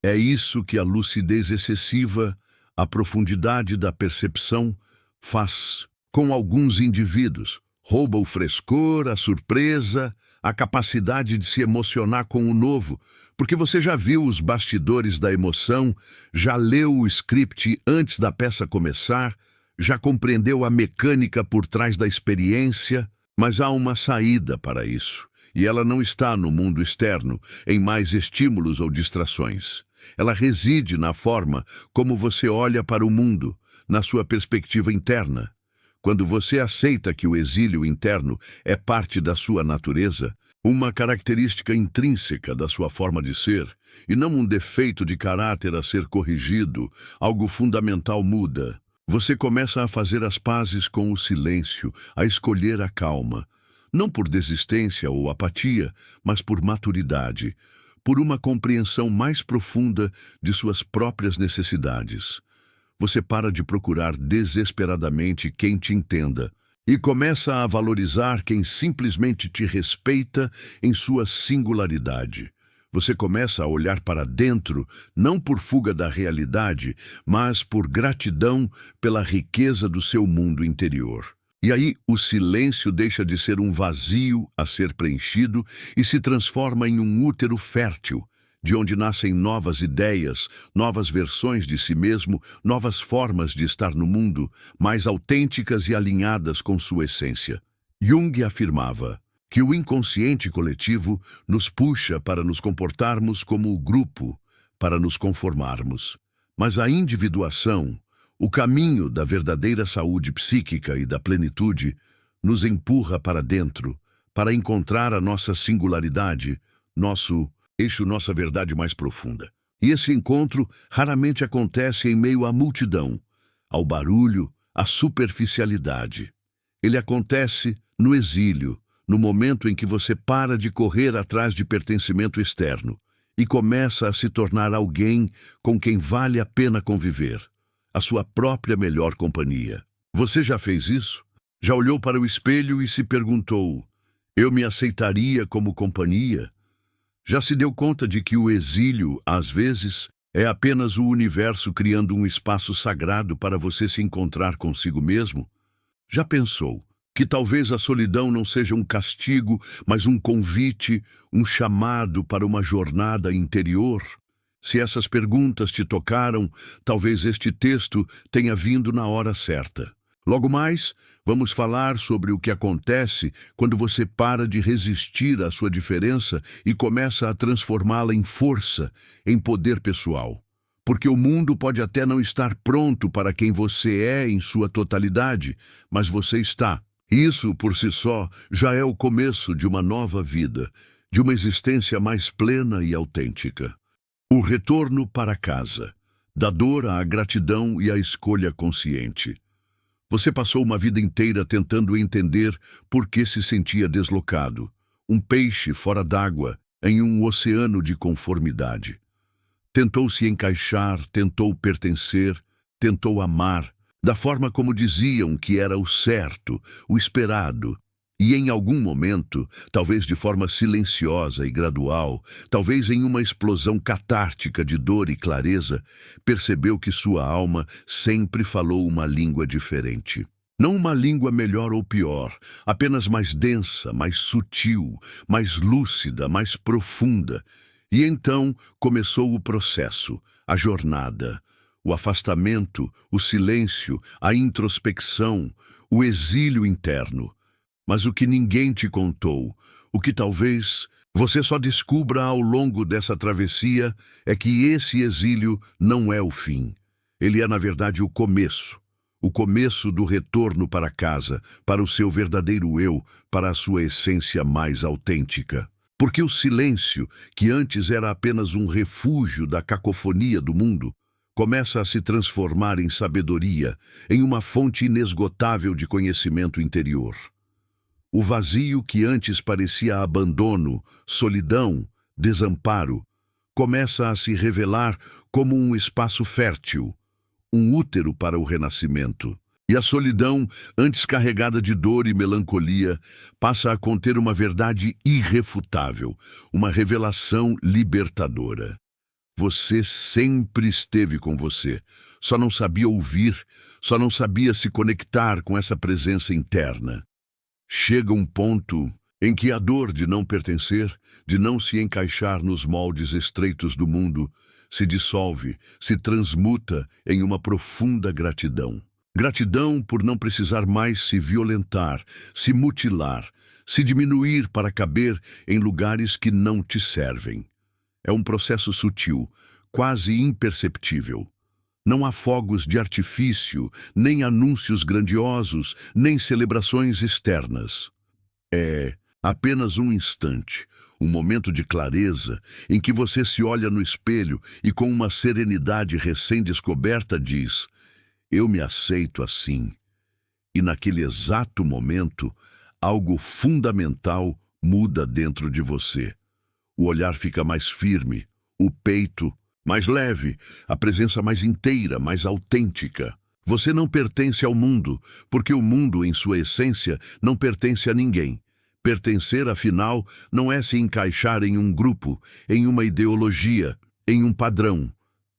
S1: É isso que a lucidez excessiva, a profundidade da percepção, faz com alguns indivíduos. Rouba o frescor, a surpresa, a capacidade de se emocionar com o novo, porque você já viu os bastidores da emoção, já leu o script antes da peça começar, já compreendeu a mecânica por trás da experiência, mas há uma saída para isso, e ela não está no mundo externo, em mais estímulos ou distrações. Ela reside na forma como você olha para o mundo, na sua perspectiva interna. Quando você aceita que o exílio interno é parte da sua natureza, uma característica intrínseca da sua forma de ser, e não um defeito de caráter a ser corrigido, algo fundamental muda. Você começa a fazer as pazes com o silêncio, a escolher a calma, não por desistência ou apatia, mas por maturidade, por uma compreensão mais profunda de suas próprias necessidades. você para de procurar desesperadamente quem te entenda e começa a valorizar quem simplesmente te respeita em sua singularidade. Você começa a olhar para dentro, não por fuga da realidade, mas por gratidão pela riqueza do seu mundo interior. E aí, o silêncio deixa de ser um vazio a ser preenchido e se transforma em um útero fértil, de onde nascem novas ideias, novas versões de si mesmo, novas formas de estar no mundo, mais autênticas e alinhadas com sua essência. Jung afirmava que o inconsciente coletivo nos puxa para nos comportarmos como o grupo, para nos conformarmos. Mas a individuação, o caminho da verdadeira saúde psíquica e da plenitude, nos empurra para dentro, para encontrar a nossa singularidade, nossa verdade mais profunda. E esse encontro raramente acontece em meio à multidão, ao barulho, à superficialidade. Ele acontece no exílio, no momento em que você para de correr atrás de pertencimento externo e começa a se tornar alguém com quem vale a pena conviver, a sua própria melhor companhia. Você já fez isso? Já olhou para o espelho e se perguntou: eu me aceitaria como companhia? Já se deu conta de que o exílio, às vezes, é apenas o universo criando um espaço sagrado para você se encontrar consigo mesmo? Já pensou que talvez a solidão não seja um castigo, mas um convite, um chamado para uma jornada interior? Se essas perguntas te tocaram, talvez este texto tenha vindo na hora certa. Logo mais, vamos falar sobre o que acontece quando você para de resistir à sua diferença e começa a transformá-la em força, em poder pessoal. Porque o mundo pode até não estar pronto para quem você é em sua totalidade, mas você está. Isso, por si só, já é o começo de uma nova vida, de uma existência mais plena e autêntica. O retorno para casa, da dor à gratidão e à escolha consciente. Você passou uma vida inteira tentando entender por que se sentia deslocado, um peixe fora d'água, em um oceano de conformidade. Tentou se encaixar, tentou pertencer, tentou amar, da forma como diziam que era o certo, o esperado. E em algum momento, talvez de forma silenciosa e gradual, talvez em uma explosão catártica de dor e clareza, percebeu que sua alma sempre falou uma língua diferente. Não uma língua melhor ou pior, apenas mais densa, mais sutil, mais lúcida, mais profunda. E então começou o processo, a jornada, o afastamento, o silêncio, a introspecção, o exílio interno. Mas o que ninguém te contou, o que talvez você só descubra ao longo dessa travessia, é que esse exílio não é o fim. Ele é, na verdade, o começo do retorno para casa, para o seu verdadeiro eu, para a sua essência mais autêntica. Porque o silêncio, que antes era apenas um refúgio da cacofonia do mundo, começa a se transformar em sabedoria, em uma fonte inesgotável de conhecimento interior. O vazio que antes parecia abandono, solidão, desamparo, começa a se revelar como um espaço fértil, um útero para o renascimento. E a solidão, antes carregada de dor e melancolia, passa a conter uma verdade irrefutável, uma revelação libertadora. Você sempre esteve com você, só não sabia ouvir, só não sabia se conectar com essa presença interna. Chega um ponto em que a dor de não pertencer, de não se encaixar nos moldes estreitos do mundo, se dissolve, se transmuta em uma profunda gratidão. Gratidão por não precisar mais se violentar, se mutilar, se diminuir para caber em lugares que não te servem. É um processo sutil, quase imperceptível. Não há fogos de artifício, nem anúncios grandiosos, nem celebrações externas. É apenas um instante, um momento de clareza em que você se olha no espelho e com uma serenidade recém-descoberta diz: eu me aceito assim. E naquele exato momento, algo fundamental muda dentro de você. O olhar fica mais firme, o peito mais leve, a presença mais inteira, mais autêntica. Você não pertence ao mundo, porque o mundo, em sua essência, não pertence a ninguém. Pertencer, afinal, não é se encaixar em um grupo, em uma ideologia, em um padrão.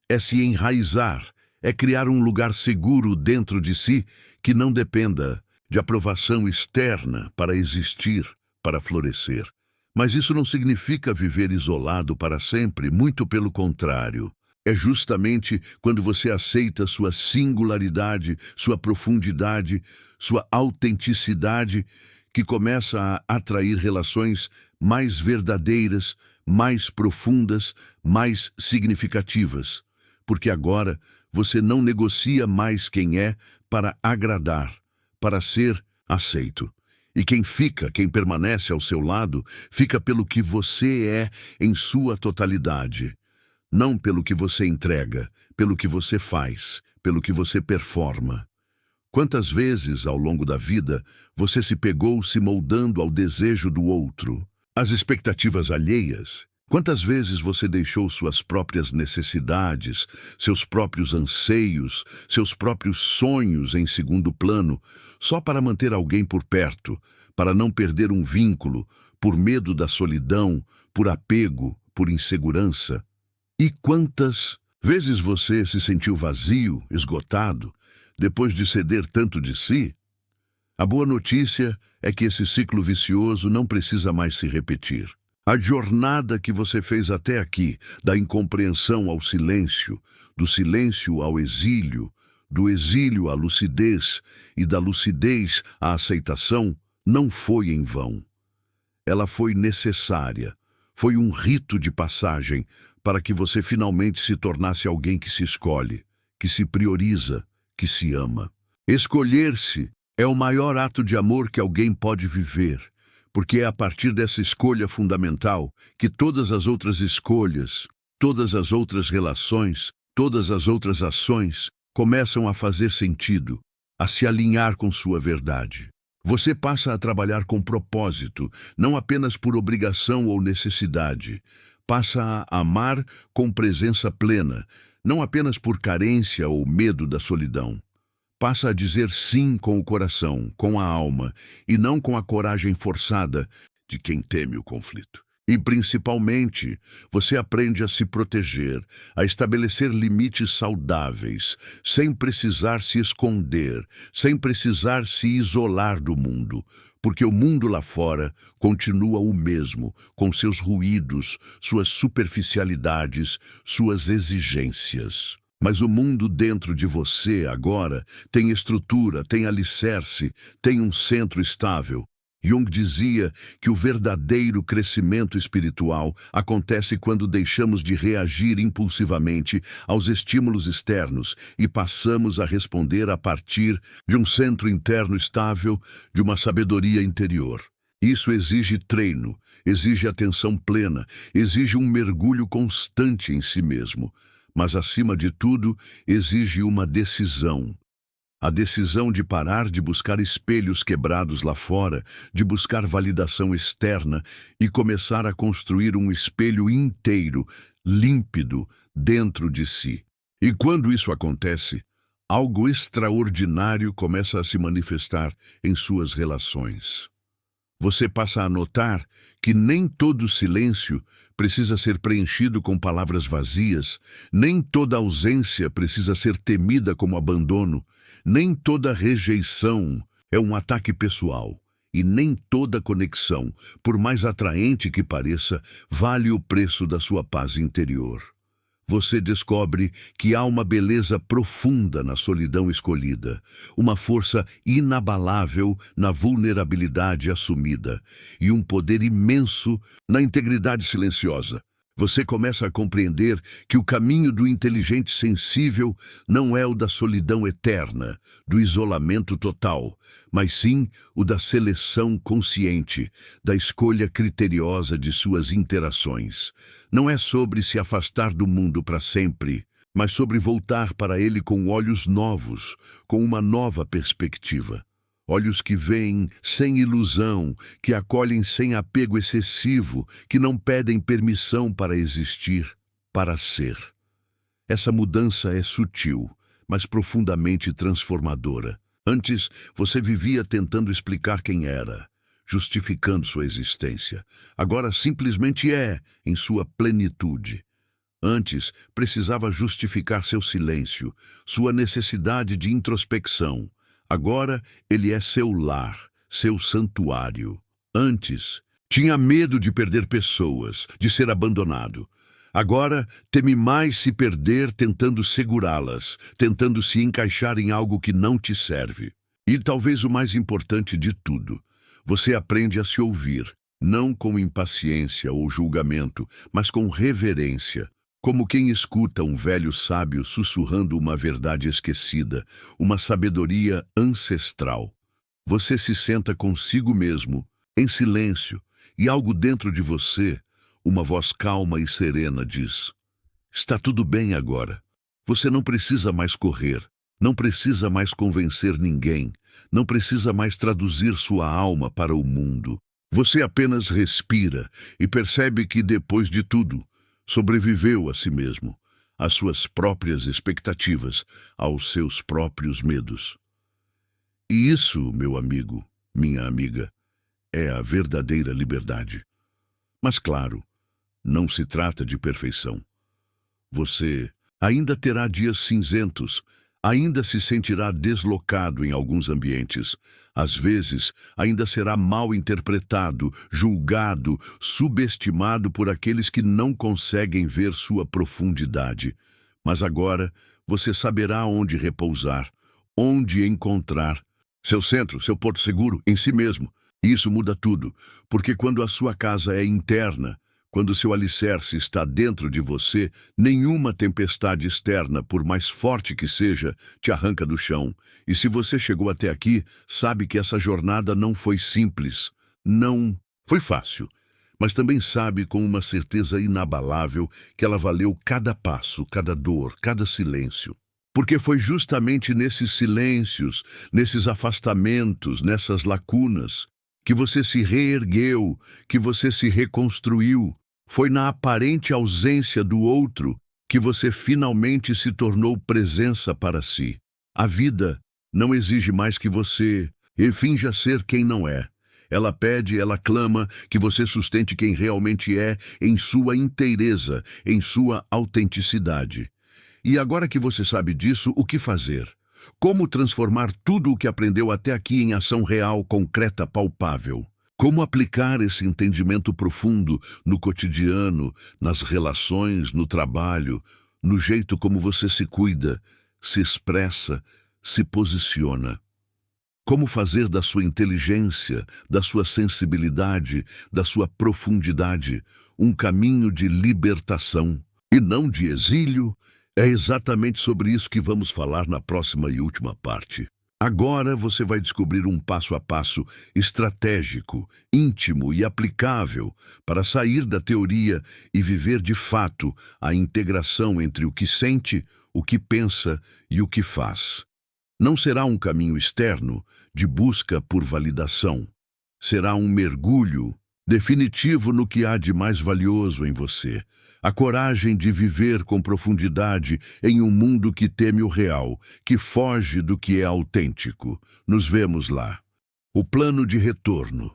S1: É se enraizar, é criar um lugar seguro dentro de si que não dependa de aprovação externa para existir, para florescer. Mas isso não significa viver isolado para sempre, muito pelo contrário. É justamente quando você aceita sua singularidade, sua profundidade, sua autenticidade, que começa a atrair relações mais verdadeiras, mais profundas, mais significativas. Porque agora você não negocia mais quem é para agradar, para ser aceito. E quem fica, quem permanece ao seu lado, fica pelo que você é em sua totalidade. Não pelo que você entrega, pelo que você faz, pelo que você performa. Quantas vezes, ao longo da vida, você se pegou se moldando ao desejo do outro, às expectativas alheias? Quantas vezes você deixou suas próprias necessidades, seus próprios anseios, seus próprios sonhos em segundo plano, só para manter alguém por perto, para não perder um vínculo, por medo da solidão, por apego, por insegurança? E quantas vezes você se sentiu vazio, esgotado, depois de ceder tanto de si? A boa notícia é que esse ciclo vicioso não precisa mais se repetir. A jornada que você fez até aqui, da incompreensão ao silêncio, do silêncio ao exílio, do exílio à lucidez e da lucidez à aceitação, não foi em vão. Ela foi necessária, foi um rito de passagem para que você finalmente se tornasse alguém que se escolhe, que se prioriza, que se ama. Escolher-se é o maior ato de amor que alguém pode viver, porque é a partir dessa escolha fundamental que todas as outras escolhas, todas as outras relações, todas as outras ações começam a fazer sentido, a se alinhar com sua verdade. Você passa a trabalhar com propósito, não apenas por obrigação ou necessidade. Passa a amar com presença plena, não apenas por carência ou medo da solidão. Passa a dizer sim com o coração, com a alma, e não com a coragem forçada de quem teme o conflito. E, principalmente, você aprende a se proteger, a estabelecer limites saudáveis, sem precisar se esconder, sem precisar se isolar do mundo, porque o mundo lá fora continua o mesmo, com seus ruídos, suas superficialidades, suas exigências. Mas o mundo dentro de você, agora, tem estrutura, tem alicerce, tem um centro estável. Jung dizia que o verdadeiro crescimento espiritual acontece quando deixamos de reagir impulsivamente aos estímulos externos e passamos a responder a partir de um centro interno estável, de uma sabedoria interior. Isso exige treino, exige atenção plena, exige um mergulho constante em si mesmo. Mas, acima de tudo, exige uma decisão. A decisão de parar de buscar espelhos quebrados lá fora, de buscar validação externa e começar a construir um espelho inteiro, límpido, dentro de si. E quando isso acontece, algo extraordinário começa a se manifestar em suas relações. Você passa a notar que nem todo silêncio precisa ser preenchido com palavras vazias, nem toda ausência precisa ser temida como abandono, nem toda rejeição é um ataque pessoal, e nem toda conexão, por mais atraente que pareça, vale o preço da sua paz interior. Você descobre que há uma beleza profunda na solidão escolhida, uma força inabalável na vulnerabilidade assumida e um poder imenso na integridade silenciosa. Você começa a compreender que o caminho do inteligente sensível não é o da solidão eterna, do isolamento total, mas sim o da seleção consciente, da escolha criteriosa de suas interações. Não é sobre se afastar do mundo para sempre, mas sobre voltar para ele com olhos novos, com uma nova perspectiva. Olhos que veem sem ilusão, que acolhem sem apego excessivo, que não pedem permissão para existir, para ser. Essa mudança é sutil, mas profundamente transformadora. Antes, você vivia tentando explicar quem era, justificando sua existência. Agora simplesmente é, em sua plenitude. Antes, precisava justificar seu silêncio, sua necessidade de introspecção. Agora, ele é seu lar, seu santuário. Antes, tinha medo de perder pessoas, de ser abandonado. Agora, teme mais se perder tentando segurá-las, tentando se encaixar em algo que não te serve. E talvez o mais importante de tudo, você aprende a se ouvir, não com impaciência ou julgamento, mas com reverência. Como quem escuta um velho sábio sussurrando uma verdade esquecida, uma sabedoria ancestral. Você se senta consigo mesmo, em silêncio, e algo dentro de você, uma voz calma e serena diz: está tudo bem agora. Você não precisa mais correr, não precisa mais convencer ninguém, não precisa mais traduzir sua alma para o mundo. Você apenas respira e percebe que, depois de tudo, sobreviveu a si mesmo, às suas próprias expectativas, aos seus próprios medos. E isso, meu amigo, minha amiga, é a verdadeira liberdade. Mas claro, não se trata de perfeição. Você ainda terá dias cinzentos, ainda se sentirá deslocado em alguns ambientes. Às vezes, ainda será mal interpretado, julgado, subestimado por aqueles que não conseguem ver sua profundidade. Mas agora, você saberá onde repousar, onde encontrar seu centro, seu porto seguro em si mesmo. E isso muda tudo, porque quando a sua casa é interna, quando seu alicerce está dentro de você, nenhuma tempestade externa, por mais forte que seja, te arranca do chão. E se você chegou até aqui, sabe que essa jornada não foi simples, não foi fácil, mas também sabe com uma certeza inabalável que ela valeu cada passo, cada dor, cada silêncio. Porque foi justamente nesses silêncios, nesses afastamentos, nessas lacunas, que você se reergueu, que você se reconstruiu. Foi na aparente ausência do outro que você finalmente se tornou presença para si. A vida não exige mais que você finja ser quem não é. Ela pede, ela clama que você sustente quem realmente é em sua inteireza, em sua autenticidade. E agora que você sabe disso, o que fazer? Como transformar tudo o que aprendeu até aqui em ação real, concreta, palpável? Como aplicar esse entendimento profundo no cotidiano, nas relações, no trabalho, no jeito como você se cuida, se expressa, se posiciona? Como fazer da sua inteligência, da sua sensibilidade, da sua profundidade, um caminho de libertação e não de exílio? É exatamente sobre isso que vamos falar na próxima e última parte. Agora você vai descobrir um passo a passo estratégico, íntimo e aplicável para sair da teoria e viver de fato a integração entre o que sente, o que pensa e o que faz. Não será um caminho externo de busca por validação. Será um mergulho definitivo no que há de mais valioso em você. A coragem de viver com profundidade em um mundo que teme o real, que foge do que é autêntico. Nos vemos lá. O plano de retorno,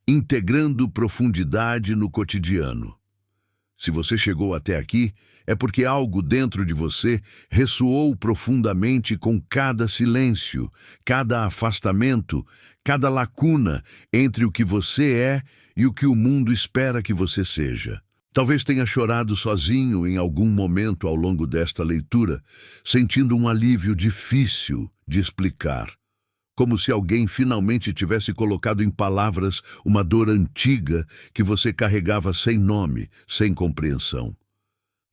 S1: integrando profundidade no cotidiano. Se você chegou até aqui, é porque algo dentro de você ressoou profundamente com cada silêncio, cada afastamento, cada lacuna entre o que você é e o que o mundo espera que você seja. Talvez tenha chorado sozinho em algum momento ao longo desta leitura, sentindo um alívio difícil de explicar, como se alguém finalmente tivesse colocado em palavras uma dor antiga que você carregava sem nome, sem compreensão.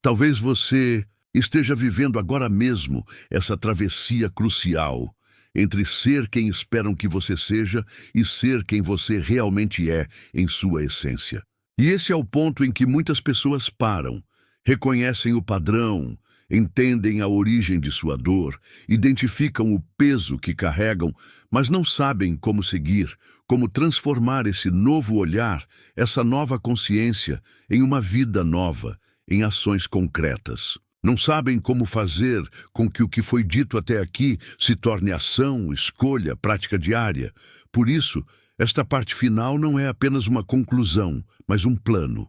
S1: Talvez você esteja vivendo agora mesmo essa travessia crucial entre ser quem esperam que você seja e ser quem você realmente é em sua essência. E esse é o ponto em que muitas pessoas param, reconhecem o padrão, entendem a origem de sua dor, identificam o peso que carregam, mas não sabem como seguir, como transformar esse novo olhar, essa nova consciência, em uma vida nova, em ações concretas. Não sabem como fazer com que o que foi dito até aqui se torne ação, escolha, prática diária. Por isso, esta parte final não é apenas uma conclusão, mas um plano.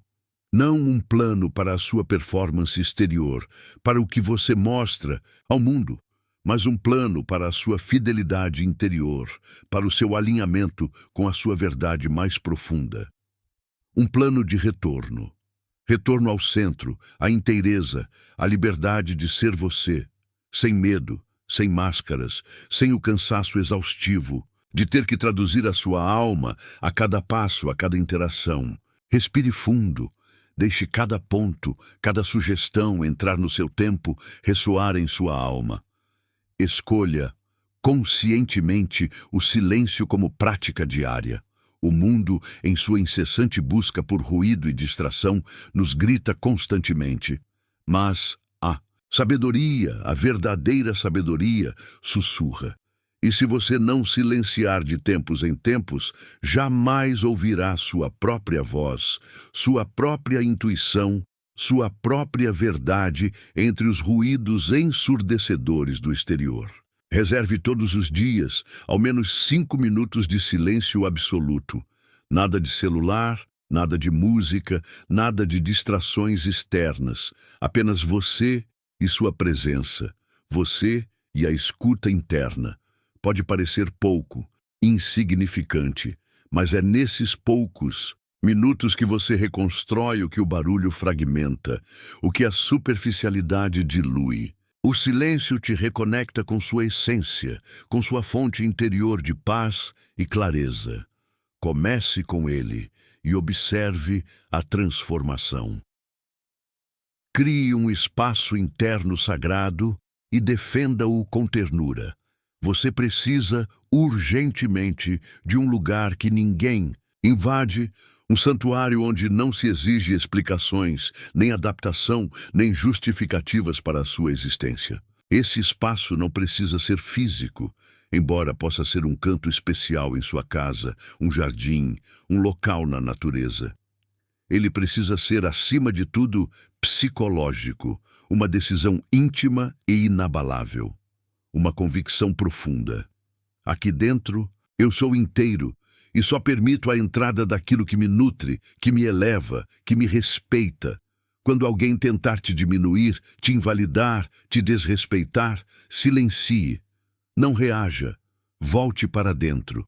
S1: Não um plano para a sua performance exterior, para o que você mostra ao mundo, mas um plano para a sua fidelidade interior, para o seu alinhamento com a sua verdade mais profunda. Um plano de retorno. Retorno ao centro, à inteireza, à liberdade de ser você, sem medo, sem máscaras, sem o cansaço exaustivo, de ter que traduzir a sua alma a cada passo, a cada interação. Respire fundo, deixe cada ponto, cada sugestão entrar no seu tempo, ressoar em sua alma. Escolha, conscientemente, o silêncio como prática diária. O mundo, em sua incessante busca por ruído e distração, nos grita constantemente. Mas a sabedoria, a verdadeira sabedoria, sussurra. E se você não silenciar de tempos em tempos, jamais ouvirá sua própria voz, sua própria intuição, sua própria verdade entre os ruídos ensurdecedores do exterior. Reserve todos os dias ao menos 5 minutos de silêncio absoluto. Nada de celular, nada de música, nada de distrações externas. Apenas você e sua presença. Você e a escuta interna. Pode parecer pouco, insignificante, mas é nesses poucos minutos que você reconstrói o que o barulho fragmenta, o que a superficialidade dilui. O silêncio te reconecta com sua essência, com sua fonte interior de paz e clareza. Comece com ele e observe a transformação. Crie um espaço interno sagrado e defenda-o com ternura. Você precisa, urgentemente, de um lugar que ninguém invade, um santuário onde não se exige explicações, nem adaptação, nem justificativas para a sua existência. Esse espaço não precisa ser físico, embora possa ser um canto especial em sua casa, um jardim, um local na natureza. Ele precisa ser, acima de tudo, psicológico, uma decisão íntima e inabalável, uma convicção profunda. Aqui dentro, eu sou inteiro, e só permito a entrada daquilo que me nutre, que me eleva, que me respeita. Quando alguém tentar te diminuir, te invalidar, te desrespeitar, silencie. Não reaja. Volte para dentro.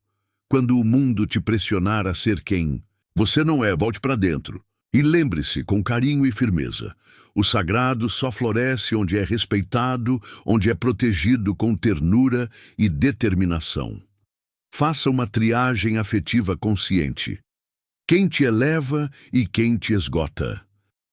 S1: Quando o mundo te pressionar a ser quem você não é, volte para dentro. E lembre-se, com carinho e firmeza, o sagrado só floresce onde é respeitado, onde é protegido com ternura e determinação. Faça uma triagem afetiva consciente. Quem te eleva e quem te esgota.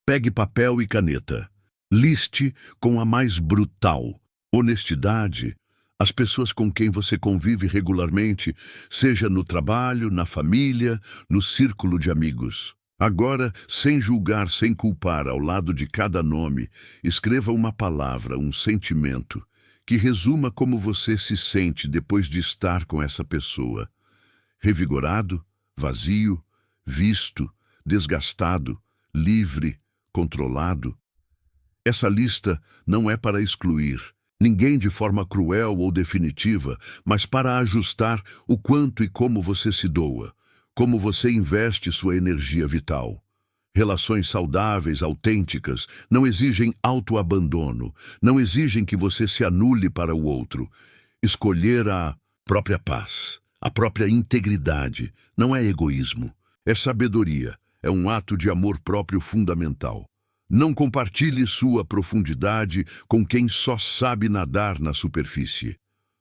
S1: Pegue papel e caneta. Liste com a mais brutal honestidade as pessoas com quem você convive regularmente, seja no trabalho, na família, no círculo de amigos. Agora, sem julgar, sem culpar, ao lado de cada nome, escreva uma palavra, um sentimento, que resuma como você se sente depois de estar com essa pessoa. Revigorado, vazio, visto, desgastado, livre, controlado. Essa lista não é para excluir ninguém de forma cruel ou definitiva, mas para ajustar o quanto e como você se doa, como você investe sua energia vital. Relações saudáveis, autênticas, não exigem autoabandono, não exigem que você se anule para o outro. Escolher a própria paz, a própria integridade, não é egoísmo, é sabedoria, é um ato de amor próprio fundamental. Não compartilhe sua profundidade com quem só sabe nadar na superfície.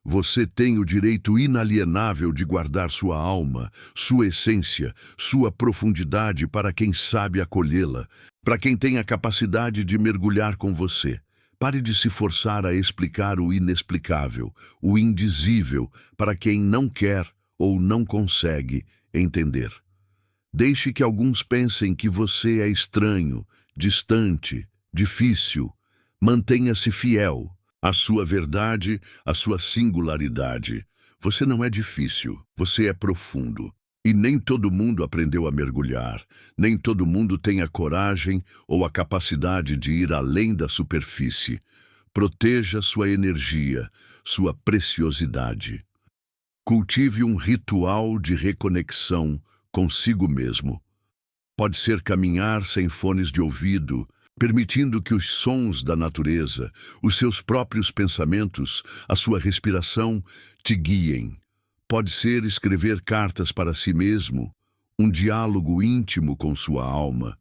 S1: Você tem o direito inalienável de guardar sua alma, sua essência, sua profundidade para quem sabe acolhê-la, para quem tem a capacidade de mergulhar com você. Pare de se forçar a explicar o inexplicável, o indizível, para quem não quer ou não consegue entender. Deixe que alguns pensem que você é estranho, distante, difícil. Mantenha-se fiel à sua verdade, à sua singularidade. Você não é difícil, você é profundo. E nem todo mundo aprendeu a mergulhar, nem todo mundo tem a coragem ou a capacidade de ir além da superfície. Proteja sua energia, sua preciosidade. Cultive um ritual de reconexão consigo mesmo. Pode ser caminhar sem fones de ouvido, permitindo que os sons da natureza, os seus próprios pensamentos, a sua respiração te guiem. Pode ser escrever cartas para si mesmo, um diálogo íntimo com sua alma.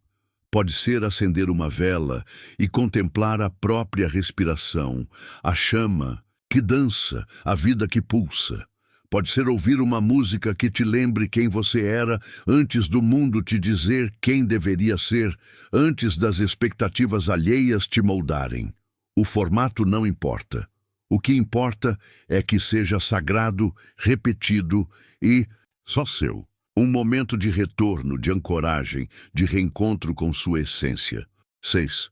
S1: Pode ser acender uma vela e contemplar a própria respiração, a chama que dança, a vida que pulsa. Pode ser ouvir uma música que te lembre quem você era antes do mundo te dizer quem deveria ser, antes das expectativas alheias te moldarem. O formato não importa. O que importa é que seja sagrado, repetido e só seu. Um momento de retorno, de ancoragem, de reencontro com sua essência. 6.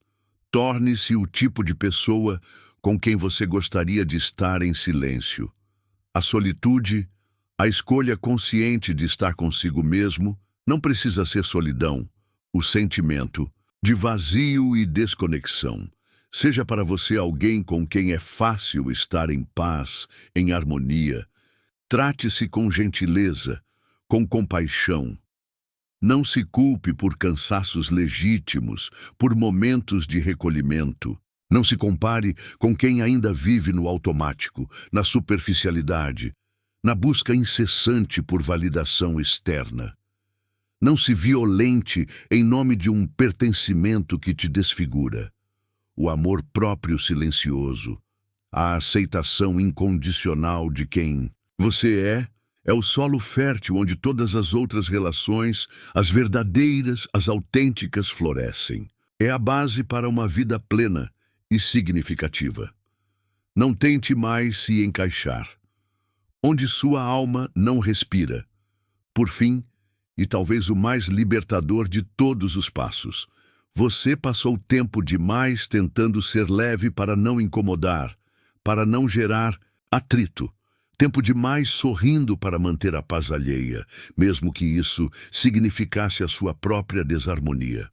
S1: Torne-se o tipo de pessoa com quem você gostaria de estar em silêncio. A solitude, a escolha consciente de estar consigo mesmo, não precisa ser solidão. O sentimento de vazio e desconexão. Seja para você alguém com quem é fácil estar em paz, em harmonia. Trate-se com gentileza, com compaixão. Não se culpe por cansaços legítimos, por momentos de recolhimento. Não se compare com quem ainda vive no automático, na superficialidade, na busca incessante por validação externa. Não se violente em nome de um pertencimento que te desfigura. O amor próprio silencioso, a aceitação incondicional de quem você é o solo fértil onde todas as outras relações, as verdadeiras, as autênticas, florescem. É a base para uma vida plena e significativa. Não tente mais se encaixar. Onde sua alma não respira. Por fim, e talvez o mais libertador de todos os passos, você passou tempo demais tentando ser leve para não incomodar, para não gerar atrito. Tempo demais sorrindo para manter a paz alheia, mesmo que isso significasse a sua própria desarmonia.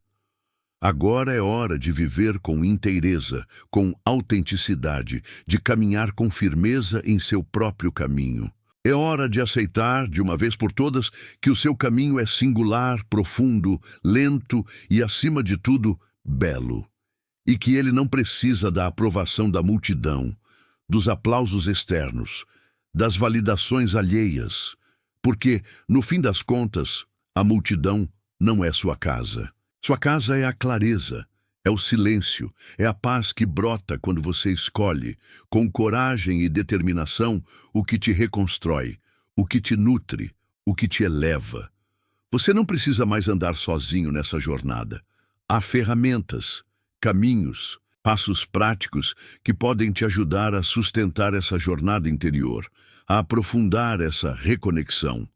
S1: Agora é hora de viver com inteireza, com autenticidade, de caminhar com firmeza em seu próprio caminho. É hora de aceitar, de uma vez por todas, que o seu caminho é singular, profundo, lento e, acima de tudo, belo. E que ele não precisa da aprovação da multidão, dos aplausos externos, das validações alheias, porque, no fim das contas, a multidão não é sua casa. Sua casa é a clareza, é o silêncio, é a paz que brota quando você escolhe, com coragem e determinação, o que te reconstrói, o que te nutre, o que te eleva. Você não precisa mais andar sozinho nessa jornada. Há ferramentas, caminhos, passos práticos que podem te ajudar a sustentar essa jornada interior, a aprofundar essa reconexão.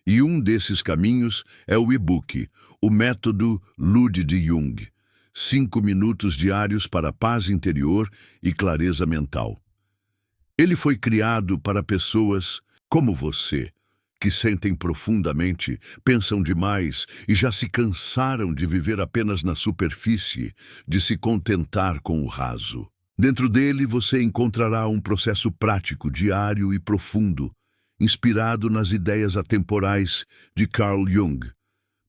S1: E um desses caminhos é o e-book, o método Lud de Jung. 5 minutos diários para paz interior e clareza mental. Ele foi criado para pessoas como você, que sentem profundamente, pensam demais e já se cansaram de viver apenas na superfície, de se contentar com o raso. Dentro dele você encontrará um processo prático, diário e profundo, inspirado nas ideias atemporais de Carl Jung,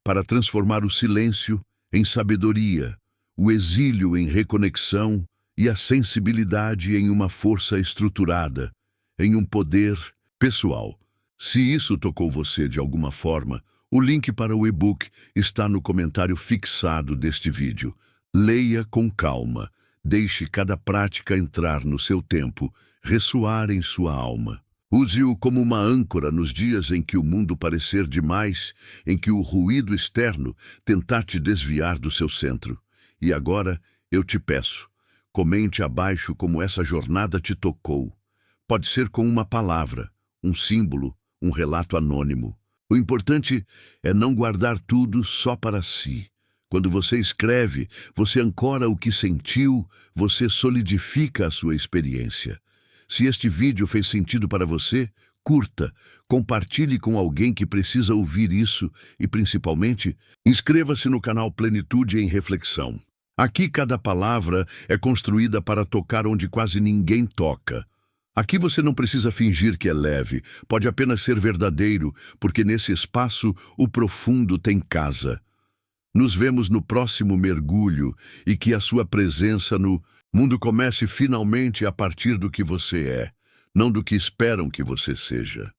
S1: para transformar o silêncio em sabedoria, o exílio em reconexão e a sensibilidade em uma força estruturada, em um poder pessoal. Se isso tocou você de alguma forma, o link para o e-book está no comentário fixado deste vídeo. Leia com calma, deixe cada prática entrar no seu tempo, ressoar em sua alma. Use-o como uma âncora nos dias em que o mundo parecer demais, em que o ruído externo tentar te desviar do seu centro. E agora, eu te peço, comente abaixo como essa jornada te tocou. Pode ser com uma palavra, um símbolo, um relato anônimo. O importante é não guardar tudo só para si. Quando você escreve, você ancora o que sentiu, você solidifica a sua experiência. Se este vídeo fez sentido para você, curta, compartilhe com alguém que precisa ouvir isso e, principalmente, inscreva-se no canal Plenitude em Reflexão. Aqui cada palavra é construída para tocar onde quase ninguém toca. Aqui você não precisa fingir que é leve, pode apenas ser verdadeiro, porque nesse espaço o profundo tem casa. Nos vemos no próximo mergulho e que a sua presença no mundo comece finalmente a partir do que você é, não do que esperam que você seja.